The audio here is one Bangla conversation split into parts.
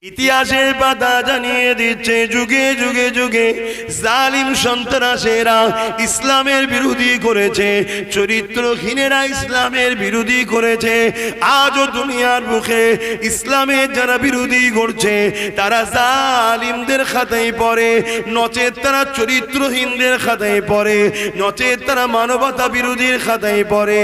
ইতিহাসের পাতা জানিয়ে দিচ্ছে যুগে যুগে যুগে জালিম সন্ত্রাসেরা ইসলামের বিরোধী করেছে, চরিত্রহীনেরা ইসলামের বিরোধী করেছে। আজও দুনিয়ার মুখে ইসলামের যারা বিরোধী করছে তারা জালিমদের খাতায় পড়ে, নচেত তারা চরিত্রহীনদের খাতায় পড়ে, নচেত তারা মানবতা বিরোধীর খাতায় পড়ে।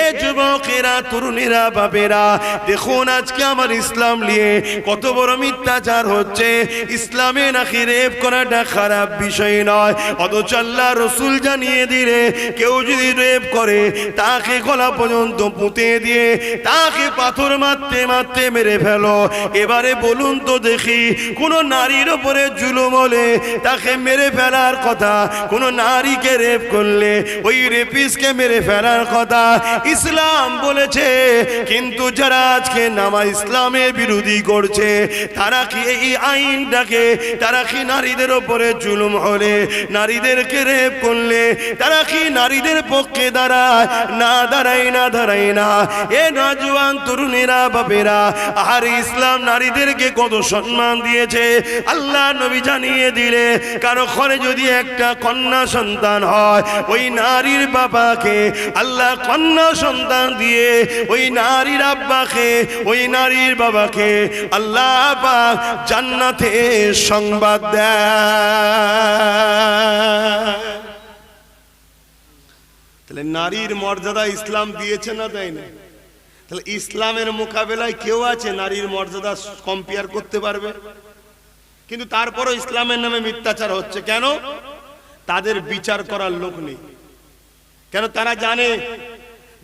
এ যুবকেরা, তরুণেরা, বাপেরা, দেখুন আজকে আমার ইসলাম নিয়ে কত বড় মিথ্যাচার হচ্ছে। ইসলামে নাকি রেপ করাটা খারাপ বিষয় নয়, অথচ আল্লাহ রসুল জানিয়ে দিলে কেউ যদি রেপ করে তাকে গলা পর্যন্ত পুঁতে দিয়ে তাকে পাথর মারতে মারতে মেরে ফেলো। এবারে বলুন তো দেখি, কোন নারীর উপরে জুলুম হলে তাকে মেরে ফেলার কথা, কোন নারীকে রেপ করলে ওই রেপিসকে মেরে ফেলার কথা ইসলাম বলেছে। কিন্তু যারা আজকে নামা ইসলামের বিরোধী করছে তারা কি এই আইনটাকে, তারা কি নারীদের উপরে জুলুম হলে, নারীদেরকে রেপ করলে তারা কি নারীদের পক্ষে দাঁড়ায়? না দাঁড়ায়, না দাঁড়ায় না। এ নওজোয়ান তরুণেরা, বাপেরা, আর ইসলাম নারীদেরকে কত সম্মান দিয়েছে আল্লাহ নবী জানিয়ে দিলে কারো ঘরে যদি একটা কন্যা সন্তান হয় ওই নারীর বাবাকে আল্লাহ কন্যা সন্তান দিয়ে ওই নারীর আব্বাকে, ওই নারীর বাবাকে আল্লাহ পাক জান্নাতে সংবাদ দেয়। তাহলে নারীর মর্যাদা ইসলাম দিয়েছে না দেয় না? তাহলে ইসলামের মোকাবেলায় কেউ আছে নারীর মর্যাদা কম্পেয়ার করতে পারবে? কিন্তু তারপরও ইসলামের নামে মিথ্যাচার হচ্ছে কেন? তাদের বিচার করার লোক নেই। কেন? তারা জানে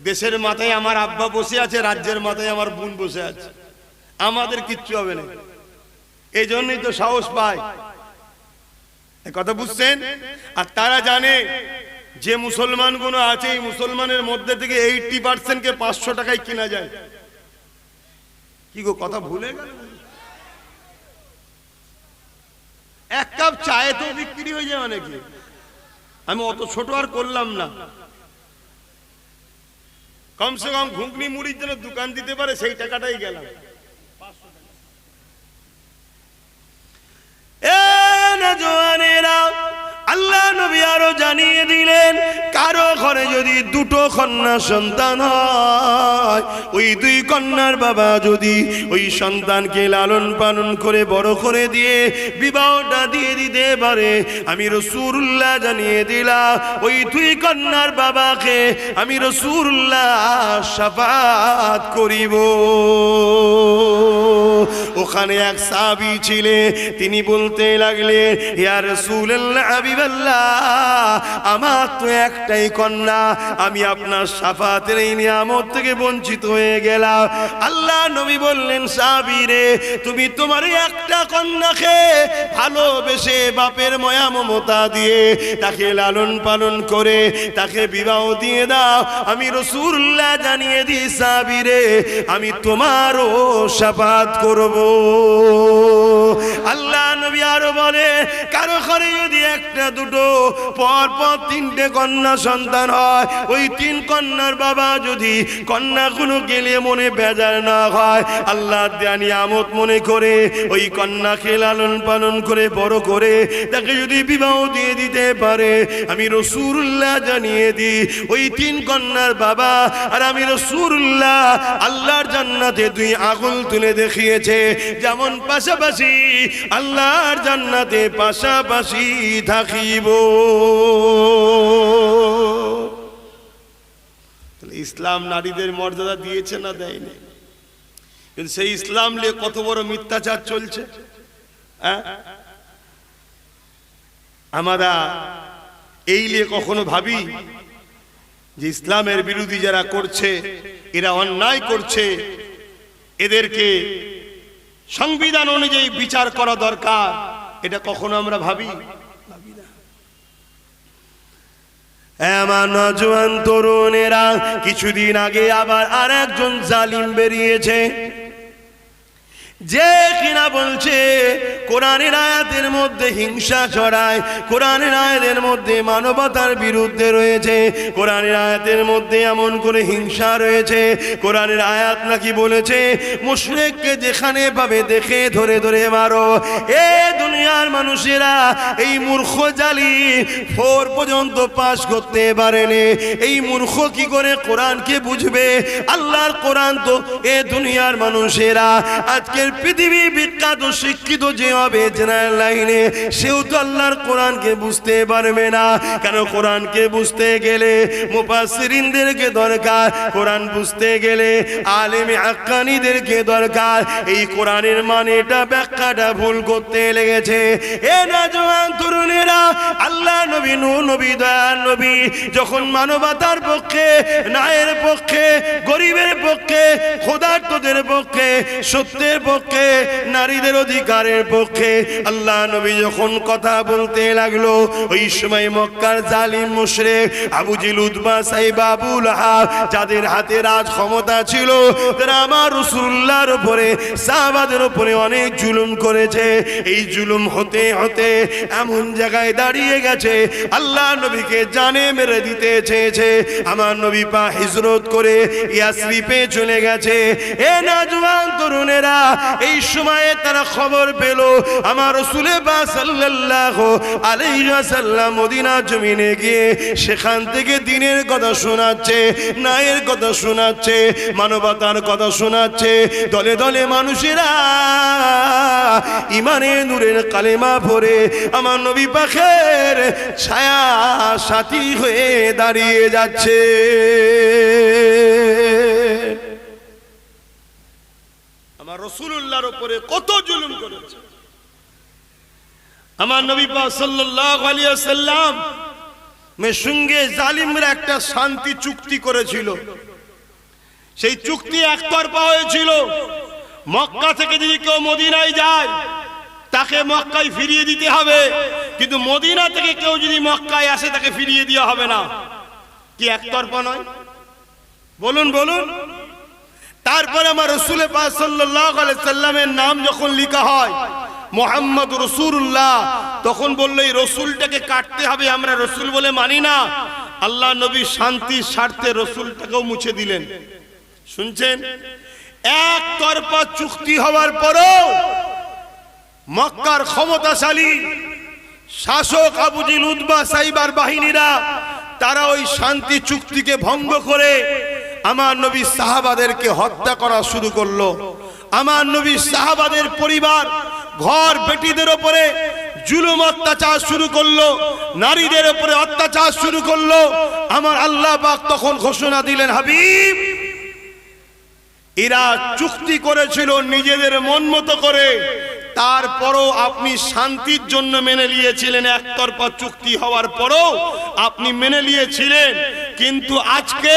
দেশের মাথায় আমার আব্বা বসে আছে, রাজ্যের মাথায় আমার বোন বসে আছে, আমাদের কিচ্ছু হবে না। এই জন্যই তো সাহস পায়। কথা বুঝছেন? আর তারা জানে যে মুসলমান গুলো আছে এই মুসলমানের মধ্যে থেকে 80% কে 500 টাকায় কিনা যায়। কি গো, কথা ভুলে গেল? এক কাপ চায়ে তো বিক্রি হয়ে যায় অনেকে। আমি অত ছোট আর করলাম না, কমসে কম ঘুগনি মুড়ির জন্য দোকান দিতে পারে সেই টাকাটাই গেলাম। আল্লাহ নবী আরো জানিয়ে দিলেন কারো ঘরে যদি দুটো কন্যা সন্তান হয়, ওই দুই কন্যার বাবা যদি ওই সন্তানকে লালন পালন করে বড় করে দিয়ে বিবাহটা দিয়ে দিতে পারে, আমি রাসূলুল্লাহ জানিয়ে দিলাম ওই দুই কন্যার বাবাকে আমি রাসূলুল্লাহ শাফাত করিব। ওখানে এক সাহাবী ছিলেন, তিনি বলতে লাগলেন, ইয়া রাসূলুল্লাহ, হাবিবাল্লাহ, আমার তো একটাই কন্যা, আমি আপনার শাফাতের এই নিয়ামত থেকে বঞ্চিত হয়ে গেলাম। আল্লাহ নবী বললেন, সাহাবী রে, তুমি তোমার একটা কন্যাকে ভালোবেসে বাপের মায়া মমতা দিয়ে তাকে লালন পালন করে তাকে বিবাহ দিয়ে দাও। আমি রাসূলুল্লাহ জানিয়ে দিই, সাহাবী রে, আমি তোমারও শাফাত করব। আল্লাহ নবী আরো বলে, কারো ঘরে যদি একটা দুটো পর পর তিনটে কন্যা সন্তান হয়, ওই তিন কন্যার বাবা যদি কন্যাগুলো গেলে মনে বেজার না হয়, আল্লাহ দেয়া নিয়ামত মনে করে ওই কন্যাকে লালন পালন করে বড় করে তাকে যদি বিবাহ দিয়ে দিতে পারে, আমি রাসূলুল্লাহ জানিয়ে দিই ওই তিন কন্যার বাবা আর আমি রাসূলুল্লাহ আল্লাহর জান্নাতে দুই আগুন তুলে দেখিয়েছে, যেমন পাশাপাশি আল্লাহর জান্নাতে পাশাপাশি থাকিব। তাহলে ইসলাম নারীদের মর্যাদা দিয়েছে না দেয়নি? কিন্তু সেই ইসলাম নিয়ে কত বড় মিথ্যাচার চলছে। আমরা এই নিয়ে কখনো ভাবি যে ইসলামের বিরোধী যারা করছে এরা অন্যায় করছে, এদেরকে সংবিধান অনুযায়ী বিচার করা দরকার, এটা কখনো আমরা ভাবি না। আমার নওজোয়ান তরুণেরা, কিছুদিন আগে আবার আর একজন জালিম বেরিয়েছে। যে কিনা বলছে কোরআনের আয়াতের মধ্যে হিংসা ছড়ায়, কোরআনের আয়াতের মধ্যে মানবতার বিরুদ্ধে রয়েছে, কোরআনের আয়াতের মধ্যে এমন করে হিংসা রয়েছে, কোরআনের আয়াত নাকি বলেছে মুশরিককে যেখানে পাবে দেখে ধরে ধরে মারো। এ দুনিয়ার মানুষেরা, এই মূর্খ জালিম 4 পর্যন্ত পাস করতে পারেনি, এই মূর্খ কি করে কোরআনকে বুঝবে? আল্লাহর কোরআন তো এ দুনিয়ার মানুষেরা আজকের পৃথিবী বিখ্যাত শিক্ষিত যে হবে জেনারেল লাইনে, সেও তো আল্লাহর কোরআনকে বুঝতে পারবে না। কেন? কোরআনকে বুঝতে গেলে মুফাসসিরিনদেরকে দরকার, কোরআন বুঝতে গেলে আলেমে হাক্কানীদেরকে দরকার। এই কোরআনের মানেটা ব্যাখ্যাটা ভুল করতে লেগেছে। এ নওজোয়ান তরুণেরা, আল্লাহ নবী নূহ নবী দয়ার নবী যখন মানবতার পক্ষে, ন্যায়ের পক্ষে, গরিবের পক্ষে, ক্ষুধার্তদের পক্ষে, সত্যের পক্ষে, নারীদের অধিকারের পক্ষে আল্লাহ নবী যখন কথা বলতে লাগলো, ওই সময় মক্কার জালিম মুশরিক আবু জেহেল, উতবা, সাইবা, আবু লাহাব যাদের হাতে রাজ ক্ষমতা ছিল, তারা আমার রাসূলুল্লাহর উপরে, সাহাবাদের উপরে অনেক জুলুম করেছে। এই জুলুম হতে হতে এমন জায়গায় দাঁড়িয়ে গেছে আল্লাহ নবীকে জানে মেরে দিতে চেয়েছে। আমার নবী পা হিজরত করে ইয়াসরিবে চলে গেছে। এ নওজোয়ান তরুণেরা, এই সময়ে তারা খবর পেল আমার রাসূল পাক সাল্লাল্লাহু আলাইহি ওয়াসাল্লাম মদিনা জমিনে গিয়ে সেখান থেকে দ্বীনের কথা শোনাচ্ছে, ন্যায়ের কথা শোনাচ্ছে, মানবতার কথা শোনাচ্ছে। দলে দলে মানুষেরা ইমানে নূরের কালেমা পড়ে আমার নবী পাকের ছায়া সাথী হয়ে দাঁড়িয়ে যাচ্ছে। আমার রাসূলুল্লাহর উপরে কত জুলুম করেছে। আমার নবী পাক সাল্লাল্লাহু আলাইহি ওয়াসাল্লাম সঙ্গে জালিমরা একটা শান্তি চুক্তি করেছিল। সেই চুক্তি একতরফা হয়েছিল। মক্কা থেকে যদি কেউ মদিনায় যায় তাকে মক্কায় ফিরিয়ে দিতে হবে, কিন্তু মদিনা থেকে কেউ যদি মক্কায় আসে তাকে ফিরিয়ে দেওয়া হবে না। কি একতরফা নয়? বলুন বলুন। তারপরে আমার রাসূল পাক সাল্লাল্লাহু আলাইহি সাল্লামের নাম যখন লেখা হয় মুহাম্মদ রাসূলুল্লাহ, তখন বললো এই রসুলটাকে কাটতে হবে, আমরা রসুল বলে মানি না। আল্লাহ নবী শান্তির স্বার্থে রসুলটাকেও মুছে দিলেন। শুনছেন? একতরফা চুক্তি হওয়ার পরও মক্কার ক্ষমতাশালী শাসক আবু জেহেল, উতবা, সাইবার বাহিনীরা তারা ওই শান্তি চুক্তিকে ভঙ্গ করে আমার নবী সাহাবাদেরকে হত্যা করা শুরু করলো। আমার নবী সাহাবাদের পরিবার, ঘর বেটিদের উপরে জুলুম অত্যাচার শুরু করলো, নারীদের উপরে অত্যাচার শুরু করলো। আমার আল্লাহ পাক তখন ঘোষণা দিলেন, হাবিব, এরা চুক্তি করেছিল নিজেদের মন মতো করে, তারপরও আপনি শান্তির জন্য মেনে নিয়েছিলেন। একতরফা চুক্তি হওয়ার পরও আপনি মেনে নিয়েছিলেন, কিন্তু আজকে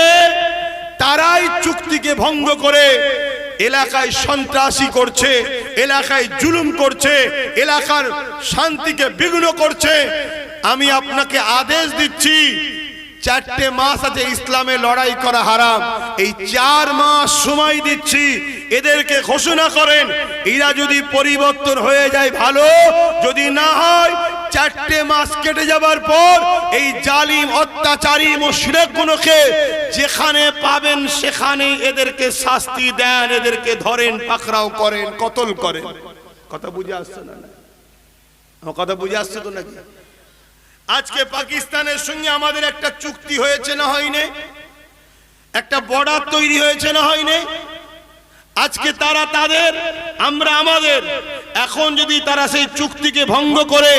তারাই চুক্তিকে ভঙ্গ করে এলাকায় সন্ত্রাসী করছে, এলাকায় জুলুম করছে, এলাকার শান্তিকে বিঘ্ন করছে। আমি আপনাকে আদেশ দিচ্ছি, 4টে মাস আছে ইসলামে লড়াই করা হারাম, এই 4 মাস সময় দিচ্ছি, এদেরকে ঘোষণা করেন। এরা যদি পরিবর্তন হয়ে যায় ভালো, যদি না হয় 4টে মাস কেটে যাবার পর এই জালিম অত্যাচারী মুশরিকগুলোকে যেখানে পাবেন সেখানে এদেরকে শাস্তি দেন, এদেরকে ধরেন, পাকড়াও করেন, কতল করেন। কথা বুঝে আসছে না? আমার কথা বুঝে আসছে তো নাকি? আজকে পাকিস্তানের সঙ্গে আমাদের একটা চুক্তি হয়েছে না হয়নি? একটা বর্ডার তৈরি হয়েছে না হয়নি? আজকে তারা তাদের, আমরা আমাদের। এখন যদি তারা সেই চুক্তিকে ভঙ্গ করে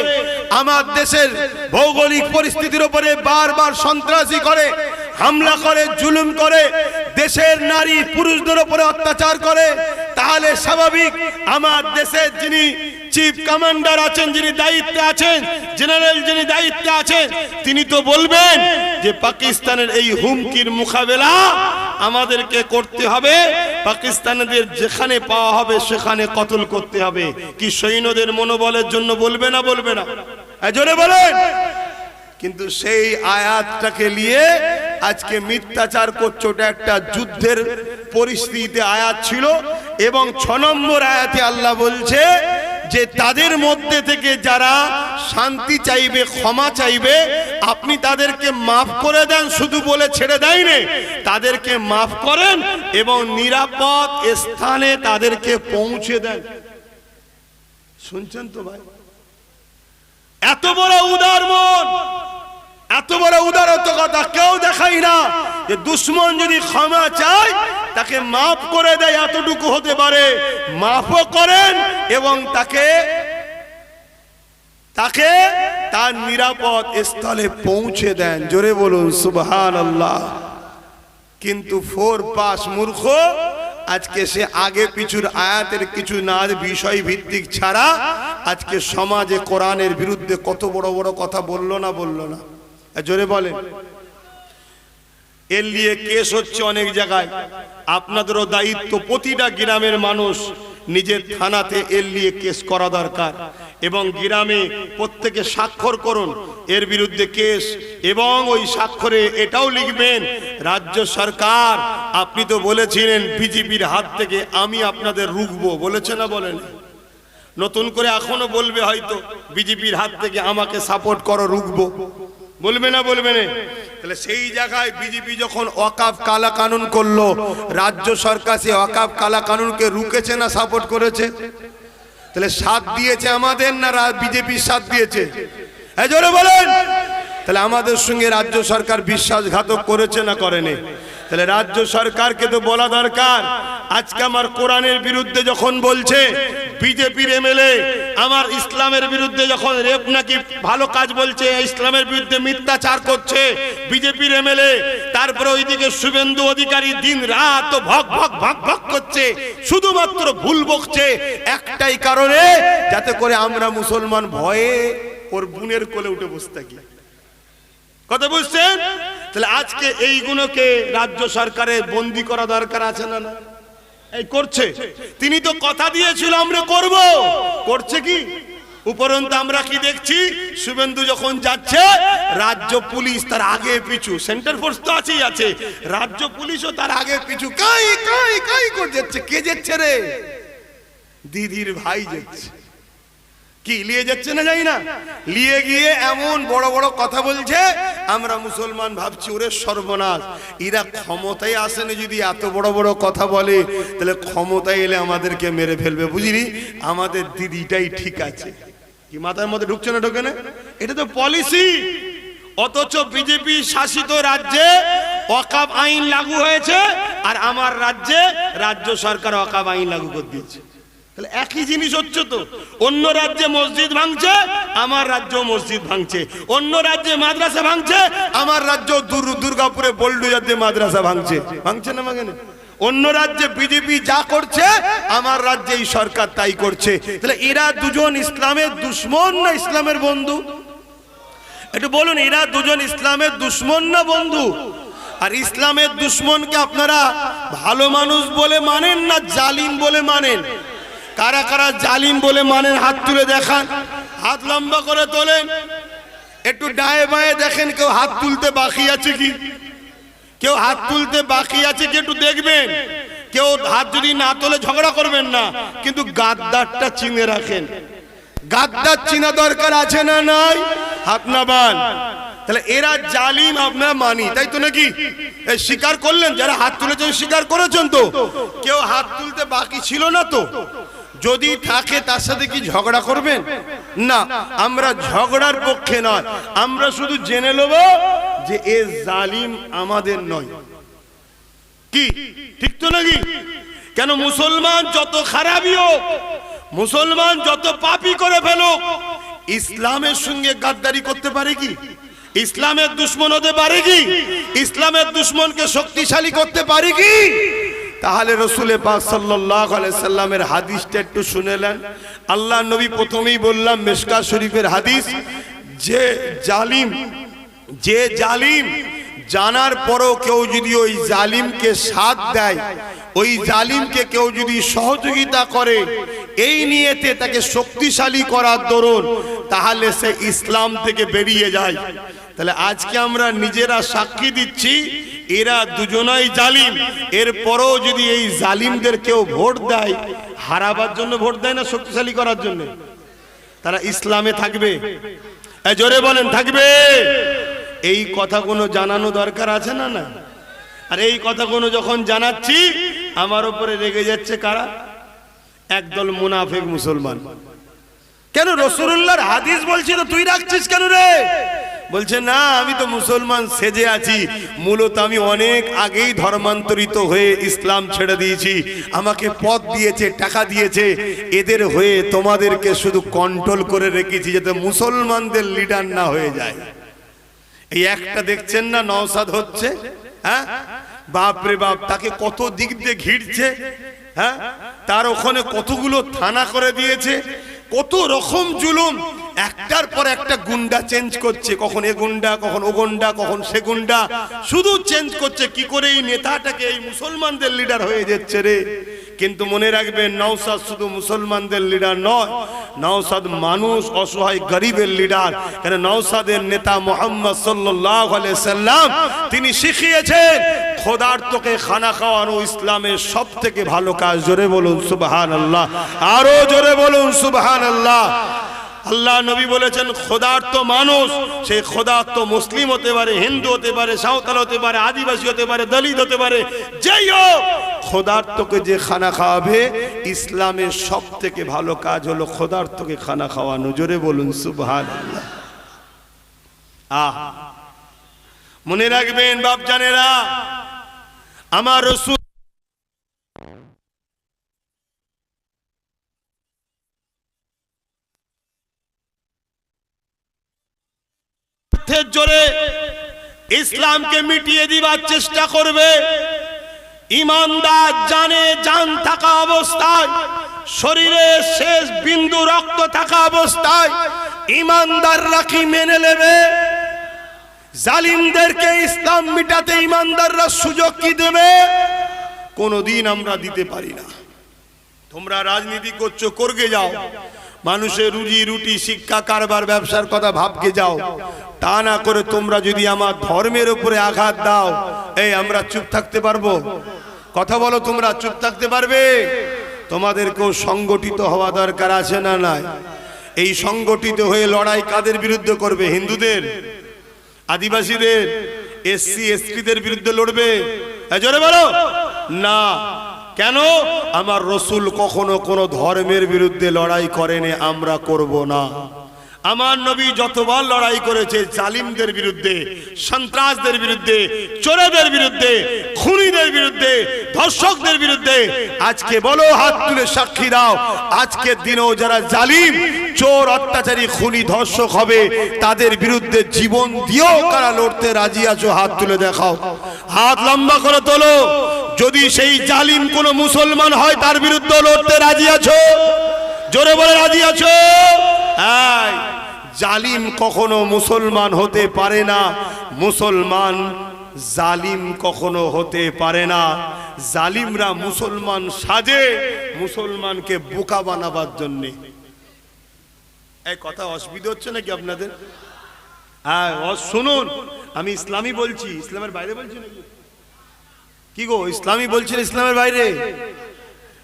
আমার দেশের ভৌগোলিক পরিস্থিতির উপরে বারবার সন্ত্রাসী করে, হামলা করে, জুলুম করে, দেশের নারী পুরুষদের উপরে অত্যাচার করে, তাহলে স্বাভাবিক আমার দেশের যিনি চিফ কমান্ডার আছেন, যিনি দায়িত্বে আছেন, জেনারেল যিনি দায়িত্বে আছেন, তিনি তো বলবেন যে পাকিস্তানের এই হুমকির মোকাবেলা আমাদেরকে করতে হবে, পাকিস্তানিদের যেখানে পাওয়া হবে সেখানে কতল করতে হবে। কি সৈন্যদের মনোবলের জন্য বলবে না? বলবে না? জোরে বলেন। কিন্তু সেই আয়াতটাকে নিয়ে আজকে মিথ্যাচার করছো, ওটা একটা যুদ্ধের পরিস্থিতিতে আয়াত ছিল। এবং 6 নম্বর আয়াতে আল্লাহ বলছে যে তাদের মধ্যে থেকে যারা শান্তি চাইবে, ক্ষমা চাইবে, আপনি তাদেরকে মাফ করে দেন, শুধু বলে ছেড়ে দেয়নি, তাদেরকে মাফ করেন এবং নিরাপদ স্থানে তাদেরকে পৌঁছে দেন। শুনছেন তো ভাই? এত বড় উদার মন, এত বড় উদারতা কেউ দেখাই না যে দুশ্মন যদি ক্ষমা চায় তাকে মাফ করে দেয়, এতটুকু হতে পারে। মাফও করেন এবং তাকে তার নিরাপদ স্থলে পৌঁছে দেন। জোরে বলুন সুবহানাল্লাহ। কিন্তু 4 পাস মূর্খ আজকে সে আগে পিছুর আয়াতের কিছু না বিষয় ভিত্তিক ছাড়া আজকে সমাজে কোরআনের বিরুদ্ধে কত বড় বড় কথা বললো না জোরে বলেন। এর নিয়ে কেস হচ্ছে অনেক জায়গায়। আপনাদেরও দায়িত্ব, প্রতিটা গ্রামের মানুষ নিজের থানাতে এর নিয়ে কেস করা দরকার এবং গ্রামে প্রত্যেকে স্বাক্ষর করুন এর বিরুদ্ধে কেস। এবং ওই স্বাক্ষরে এটাও লিখবেন, রাজ্য সরকার আপনি তো বলেছিলেন বিজেপির হাত থেকে আমি আপনাদের রুখবো, বলেছে না বলেন? নতুন করে এখনো বলবে হয়তো বিজেপির হাত থেকে আমাকে সাপোর্ট করো, রুখবো, বলবে না বলবে না? তাহলে সেই জায়গায় বিজেপি যখন ওয়াকাফ কালা কানুন করলো, রাজ্য সরকার সে ওয়াকাফ কালা কানুনকে রুকেছে না সাপোর্ট করেছে? তাহলে সাথ দিয়েছে আমাদের না বিজেপির সাথ দিয়েছে? জোরে বলেন। তাহলে আমাদের সঙ্গে রাজ্য সরকার বিশ্বাসঘাতক করেছে না করেনি? তাহলে রাজ্য সরকারকে তো বলা দরকার, আজকে আমার কোরআনের বিরুদ্ধে যখন বলছে বিজেপির এমএলএ, আমার ইসলামের বিরুদ্ধে যখন রেপ নাকি ভালো কাজ বলছে, ইসলামের বিরুদ্ধে মিথ্যাচার করছে বিজেপির এমএলএ, তারপরে ওইদিকে শুভেন্দু অধিকারী দিন রাত ভক ভক ভক ভক করছে, শুধুমাত্র ভুল বকছে একটাই কারণে, যাতে করে আমরা মুসলমান ভয়ে ওর বোনের কোলে উঠে বসে থাকি। কথা বুঝছেন? তাহলে আজকে এইগুলোকে রাজ্য সরকারের বন্দি করা দরকার আছে না? এই করছে, তিনি তো কথা দিয়েছিল আমরা করব, করছে কি? উপরন্তু আমরা কি দেখছি, শুভেন্দু যখন যাচ্ছে রাজ্য পুলিশ তার আগে পিছু, সেন্টার ফোর্স তো আছেই আছে, রাজ্য পুলিশও তার আগে পিছু কাই কাই কাই করে যাচ্ছে। কে যাচ্ছে রে? দিদির ভাই যাচ্ছে। কি নিয়ে যাচ্ছে না জানি না, নিয়ে গিয়ে এমন বড় বড় কথা বলছে, আমরা মুসলমান ভাবছি ওরে সর্বনাশ, এরা ক্ষমতায় আসেনি, যদি এত বড় বড় কথা বলে তাহলে ক্ষমতায় এলে আমাদেরকে মেরে ফেলবে, বুঝলি? আমাদের দিদিটাই ঠিক আছে। কি মাথার মধ্যে ঢুকছে না? ঢোকে না? এটা তো পলিসি। অথচ বিজেপি শাসিত রাজ্যে ওয়াকফ আইন লাগু হয়েছে আর আমার রাজ্যে রাজ্য সরকার ওয়াকফ আইন লাগু করে দিয়েছে। তাহলে একই জিনিস হচ্ছে তো। অন্য রাজ্যে মসজিদ ভাঙছে, আমার রাজ্য মসজিদ ভাঙছে। অন্য রাজ্যে মাদ্রাসা ভাঙছে, আমার রাজ্য দুর্গাপুরে বোল্ডুজার দিয়ে মাদ্রাসা ভাঙছে। ভাঙছে না ভাঙে না? অন্য রাজ্যে বিজেপি যা করছে, আমার রাজ্যে এই সরকার তাই করছে। তাহলে এরা দুজন ইসলামের দুশ্মন না ইসলামের বন্ধু? একটু বলুন, এরা দুজন ইসলামের দুশ্মন না বন্ধু? আর ইসলামের দুশ্মনকে আপনারা ভালো মানুষ বলে মানেন না জালিম বলে মানেন? কারা কারা জালিম বলে মানেন হাত তুলে দেখান, হাত লম্বা করে তোলেন। একটু ডায়ে বায়ে দেখেন কেউ হাত তুলতে বাকি আছে কি, কেউ হাত তুলতে বাকি আছে কি একটু দেখবেন। কেউ হাত যদি না তোলে ঝগড়া করবেন না, কিন্তু গাদ্দারটা চিনে রাখেন। গাদ্দার চিনা দরকার আছে না নাই? হাত নামান। তাহলে এরা জালিম আমরা মানি, তাই তো নাকি? স্বীকার করলেন, যারা হাত তুলেছেন স্বীকার করেছেন তো? কেউ হাত তুলতে বাকি ছিল না তো? যদি থাকে তার সাথে কি ঝগড়া করবেন? না, আমরা ঝগড়ার পক্ষে নয়, আমরা শুধু জেনে নেব যে এ জালিম আমাদের নয়। কি ঠিক তো নাকি? কেন মুসলমান যত খারাপই হোক, মুসলমান যত পাপী করে ফেলুক, ইসলামের সঙ্গে গাদ্দারি করতে পারে কি? ইসলামের দুশ্মন হতে পারে কি? ইসলামের দুশ্মনকে শক্তিশালী করতে পারে কি? তাহলে রসুলে পাক সাল্লাল্লাহু আলাইহি সাল্লামের হাদিসটা একটু শুনেলেন। আল্লাহ নবী প্রথমেই বললাম মিশকাত শরীফের হাদিস, যে জালিম জানার পরও কেউ যদি ওই জালিমকে সাথ দেয়, ওই জালিমকে কেউ যদি সহযোগিতা করে এই নিয়েতে তাকে শক্তিশালী করার দরুন, তাহলে সে ইসলাম থেকে বেরিয়ে যায়। তাহলে আজকে আমরা নিজেরা সাক্ষী দিচ্ছি এরা দুজনাই জালিম। এরপরও যদি এই জালিমদের কেউ ভোট দেয়, হারাবার জন্য ভোট দেয় না শক্তিশালী করার জন্য, তারা ইসলামে থাকবে? জোরে বলেন থাকবে? এই কথাগুলো জানানো দরকার আছে না? না। আর এই কথাগুলো যখন জানাচ্ছি আমার উপরে রেগে যাচ্ছে কারা? একদল মুনাফিক মুসলমান। কেন রাসূলুল্লাহর হাদিস বলছি তো তুই রাখছিস কেন রে? বলছে না, আমি তো মুসলমান সেজে আছি, মূলত আমি অনেক আগেই ধর্মান্তরিত হয়ে ইসলাম ছেড়ে দিয়েছি, আমাকে পদ দিয়েছে, টাকা দিয়েছে, এদের হয়ে তোমাদেরকে শুধু কন্ট্রোল করে রেখেছি যাতে মুসলমানদের লিডার না হয়ে যায়। এই একটা দেখছেন না নওশাদ হচ্ছে, হ্যাঁ বাপরে বাপ, তাকে কত দিক দিয়ে ঘিরছে, হ্যাঁ তার ওখানে কতগুলো থানা করে দিয়েছে, কত রকম জুলুম, একটার পর একটা গুন্ডা চেঞ্জ করছে, কখন এ গুন্ডা, কখন ও গুন্ডা, কখন সে গুন্ডা, শুধু চেঞ্জ করছে। কি করে এই নেতাটাকে এই মুসলমানদের লিডার হয়ে যাচ্ছে রে? কিন্তু মনে রাখবেন নওশাদ শুধু মুসলমানদের লিডার নয়, নওশাদ মানুষ অসহায় গরিবের লিডার। কারণ নওশাদের নেতা মুহাম্মদ সাল্লাল্লাহু আলাইহি সাল্লাম তিনি শিখিয়েছেন খোদার্থকে খানা খাওয়ানো ইসলামের সবথেকে ভালো কাজ। জোরে বলুন সুবহানাল্লাহ, আরো জোরে বলুন সুবহানাল্লাহ। আল্লাহ নবী বলেছেন খোদার্থ মানুষ, সেই খোদার্থ মুসলিম হতে পারে, হিন্দু হতে পারে, সাঁওতাল হতে পারে, আদিবাসী হতে পারে, দলিত হতে পারে, যেই হোক, খোদার্থকে যে খানা খাওয়াবে, ইসলামের সব থেকে ভালো কাজ হলো খোদার্থকে খানা খাওয়ানো। জোরে বলুন সুবহানাল্লাহ। মনে রাখবেন বাপজানেরা, আমার রাসূল জোরে ইসলামকে মিটিয়ে দিবার চেষ্টা করবে। ইমানদার জানে জান থাকা অবস্থায়, শরীরে শেষ বিন্দু রক্ত থাকা অবস্থায় ইমানদাররা কি মেনে নেবে? জালিমদেরকে ইসলাম মিটাতে ইমানদাররা সুযোগ কি দেবে? কোনদিন আমরা দিতে পারি না। তোমরা রাজনীতি করছো, করগে যাও, মানুষের রুজি রুটি, শিক্ষা, কারবার, ব্যবসার কথা ভাবকে যাও। তা না করে তোমরা যদি আমার ধর্মের উপরে আঘাত দাও, এই আমরা চুপ থাকতে পারবো? কথা বলো, তোমরা চুপ থাকতে পারবে? তোমাদেরকেও সংগঠিত হওয়া দরকার আছে না নাই? এই সংগঠিত হয়ে লড়াই কাদের বিরুদ্ধে করবে? হিন্দুদের, আদিবাসীদের, এসসি এসটিদের বিরুদ্ধে লড়বে? জোরে বলো না। কেন? আমার রাসূল কখনো কোনো ধর্মের বিরুদ্ধে লড়াই করেনি, আমরা করব না। আমার নবী যতবার লড়াই করেছে জালিমদের বিরুদ্ধে, সন্ত্রাসদের বিরুদ্ধে, চোরেদের বিরুদ্ধে, খুনিদের বিরুদ্ধে, ধর্ষকদের বিরুদ্ধে। আজকে বলো, হাত তুলে সাক্ষী দাও, আজকের দিনেও যারা জালিম, চোর, অত্যাচারী, খুনি, ধর্ষক হবে, তাদের বিরুদ্ধে জীবন দিয়েও কারা লড়তে রাজি আছো? হাত তুলে দেখাও, হাত লম্বা করে তোলো। যদি সেই জালিম কোনো মুসলমান হয়, তার বিরুদ্ধে লড়তে রাজি আছো? জোরে বলে রাজি আছো? জালিম কখনো মুসলমান হতে পারে না, মুসলমান জালিম কখনো হতে পারে না। জালিমরা মুসলমান সাজে মুসলমানকে বোকা বানাবার জন্যে। এই কথা অসুবিধা হচ্ছে নাকি আপনাদের? হ্যাঁ শুনুন, আমি ইসলামী বলছি, ইসলামের বাইরে বলছি নাকি? কি গো, ইসলামী বলছেন ইসলামের বাইরে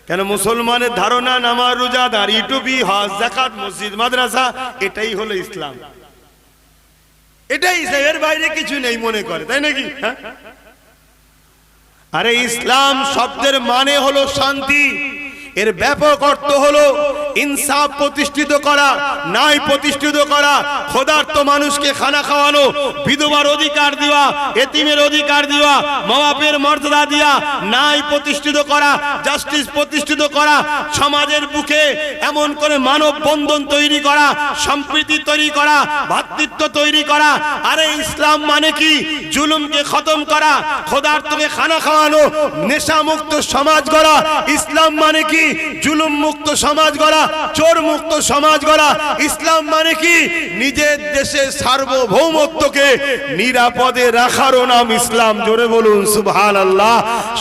কেন? মুসলমানের ধারণা নামাজ, রোজা, দাড়ি, টুপি, হজ, যাকাত, মসজিদ, মাদ্রাসা, এটাই হলো ইসলাম, এটাই এর বাইরে কিছু নেই মনে করে, তাই নাকি? আরে ইসলাম শব্দের মানে হলো শান্তি, এর ব্যাপক অর্থ হলো ইনসাফ প্রতিষ্ঠিত করা, ন্যায় প্রতিষ্ঠিত করা, খোদার্থ মানুষকে খানা খাওয়ানো, বিধবার অধিকার দেওয়া, এতিমের অধিকার দেওয়া, মা বাপের মর্যাদা দেওয়া, ন্যায় প্রতিষ্ঠিত করা, জাস্টিস প্রতিষ্ঠিত করা, সমাজের বুকে এমন করে মানব বন্ধন তৈরি করা, সম্প্রীতি তৈরি করা, ভ্রাতৃত্ব তৈরি করা। আরে ইসলাম মানে কি? জুলুমকে খতম করা, খোদার্থকে খানা খাওয়ানো, নেশা মুক্ত সমাজ গড়া। ইসলাম মানে কি? জুলুম মুক্ত সমাজ গড়া। গড়া, চোর মুক্ত সমাজ গড়া। ইসলাম মানে কি? নিজের দেশের সার্বভৌমত্বকে নিরাপদে রাখারও নাম ইসলাম। জোরে বলুন সুবহানাল্লাহ।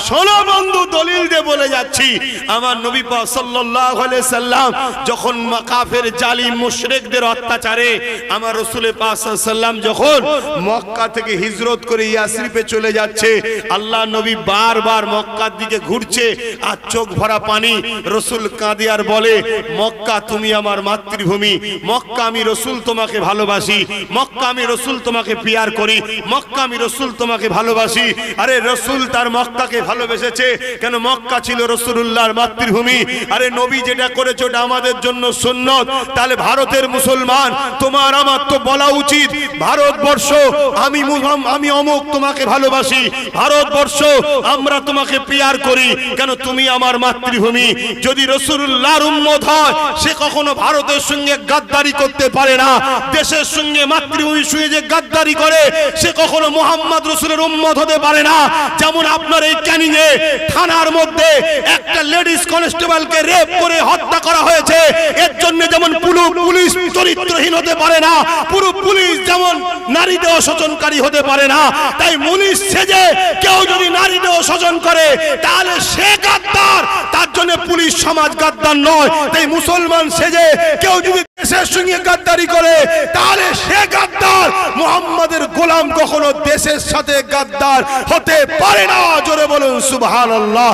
শোনো বন্ধু, দলিল দিয়ে বলে যাচ্ছি, আমার নবী পাক সাল্লাল্লাহু আলাইহি সাল্লাম যখন কাফের জালিম মুশরিকদের অত্যাচারে আমার রাসূল পাক সাল্লাল্লাহু আলাইহি সাল্লাম যখন মক্কা থেকে হিজরত করে ইয়াসরিবে চলে যাচ্ছে, আল্লাহ নবী বারবার মক্কার দিকে ঘুরছে আর চোখ ভরা পানি। রাসূল কাঁদে আর বলে, মক্কা তুমি আমার মাতৃভূমি, মক্কা আমি রাসূল তোমাকে ভালোবাসি, মক্কা আমি রাসূল তোমাকে পিয়ার করি, মক্কা আমি রাসূল তোমাকে ভালোবাসি। আরে রাসূল তার মক্কাকে ভালোবেসেছে কেন? মক্কা ছিল রাসূলুল্লাহর মাতৃভূমি। আরে নবী যেটা করেছে ওটা আমাদের জন্য সুন্নত। তাহলে ভারতের মুসলমান, তোমার আমার তো বলা উচিত, ভারতবর্ষ আমি অমুক তোমাকে ভালোবাসি, ভারতবর্ষ আমরা তোমাকে পিয়ার করি কেন? তুমি আমার মাতৃভূমি। যদি রাসূলুল্লাহর উম্মত হয় সে কখনো ভারতের সঙ্গে গাদ্দারি করতে পারে না। দেশের সঙ্গে মাতৃভূমির সঙ্গে যে গাদ্দারি করে সে কখনো মুহাম্মদ রাসূলের উম্মত হতে পারে না। যেমন আপনার এই ক্যানিং এ থানার মধ্যে একটা লেডিস কনস্টেবলকে রেপ করে হত্যা করা হয়েছে, এর জন্য যেমন পুলিশ চরিত্রহীন হতে পারে না, পুরো পুলিশ যেমন নারী দেহ শোষণকারী হতে পারে না। তাই পুলিশ সেজে কেউ যদি নারী দেহ শোষণ করে তাহলে সে গাদ্দার, তার জন্য পুলিশ সমাজ গাদ্দার নয়। তাই মুসলমান সেজে কেউ যদি দেশের সঙ্গে গাদ্দারি করে তাহলে সে গাদ্দার। মুহাম্মাদের গোলাম কখনো দেশের সাথে গাদ্দার হতে পারে না। জোরে বলুন সুবহানাল্লাহ,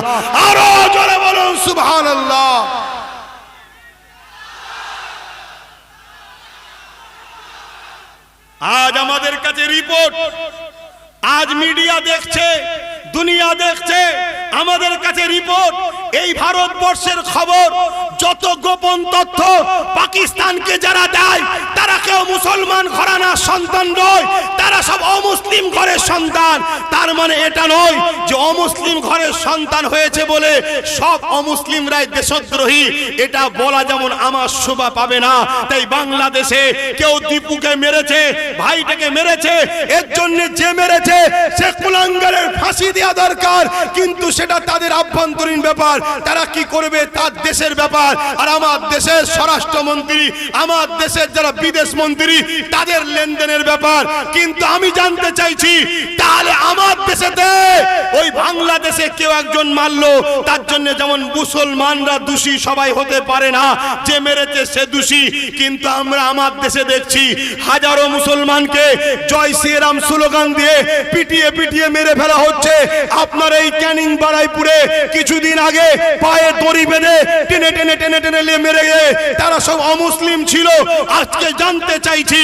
আরো জোরে বলুন সুবহানাল্লাহ। আজ আমাদের কাছে রিপোর্ট, আজ মিডিয়া দেখছে, দুনিয়া দেখছে, আমাদের কাছে রিপোর্ট, এই ভারতবর্ষের খবর, যত গোপন তথ্য পাকিস্তানকে যারা দেয় তারা কেউ মুসলমান ঘরানার সন্তান নয়, তারা সব অমুসলিম ঘরের সন্তান। তার মানে এটা নয় যে অমুসলিম ঘরের সন্তান হয়েছে বলে সব অমুসলিমরাই দেশদ্রোহী, এটা বলা যেমন আমার শোভা পাবে না। তাই বাংলাদেশে কেউ দীপুকে মেরেছে, ভাইটাকে মেরেছে, এর জন্য যে মেরেছে সে কুলাঙ্গারের ফাঁসি দেওয়া দরকার, কিন্তু সেটা তাদের আভ্যন্তরীণ ব্যাপার, তারা কি করবে তার দেশের ব্যাপার। আর আমার দেশের স্বরাষ্ট্রমন্ত্রী, আমার দেশের যারা বিদেশ মন্ত্রী, তাদের লেনদেনের ব্যাপার। কিন্তু আমি জানতে চাইছি, তাহলে আমার দেশেতে ওই বাংলাদেশে কেউ একজন মারলো, তার জন্য যেমন মুসলমানরা দোষী সবাই হতে পারে না, যে মেরেছে সে দোষী। কিন্তু আমরা আমার দেশে দেখছি হাজারো মুসলমানকে জয় শ্রীরাম স্লোগান দিয়ে পিটিয়ে পিটিয়ে মেরে ফেলা হচ্ছে। আপনার এই ক্যানিং বারাইপুরে কিছুদিন আগে পায়ে দড়ি বেঁধে টেনে টেনে টেনে টেনে মেরে গিয়ে তারা সব অমুসলিম ছিল। আজকে জানতে চাইছি,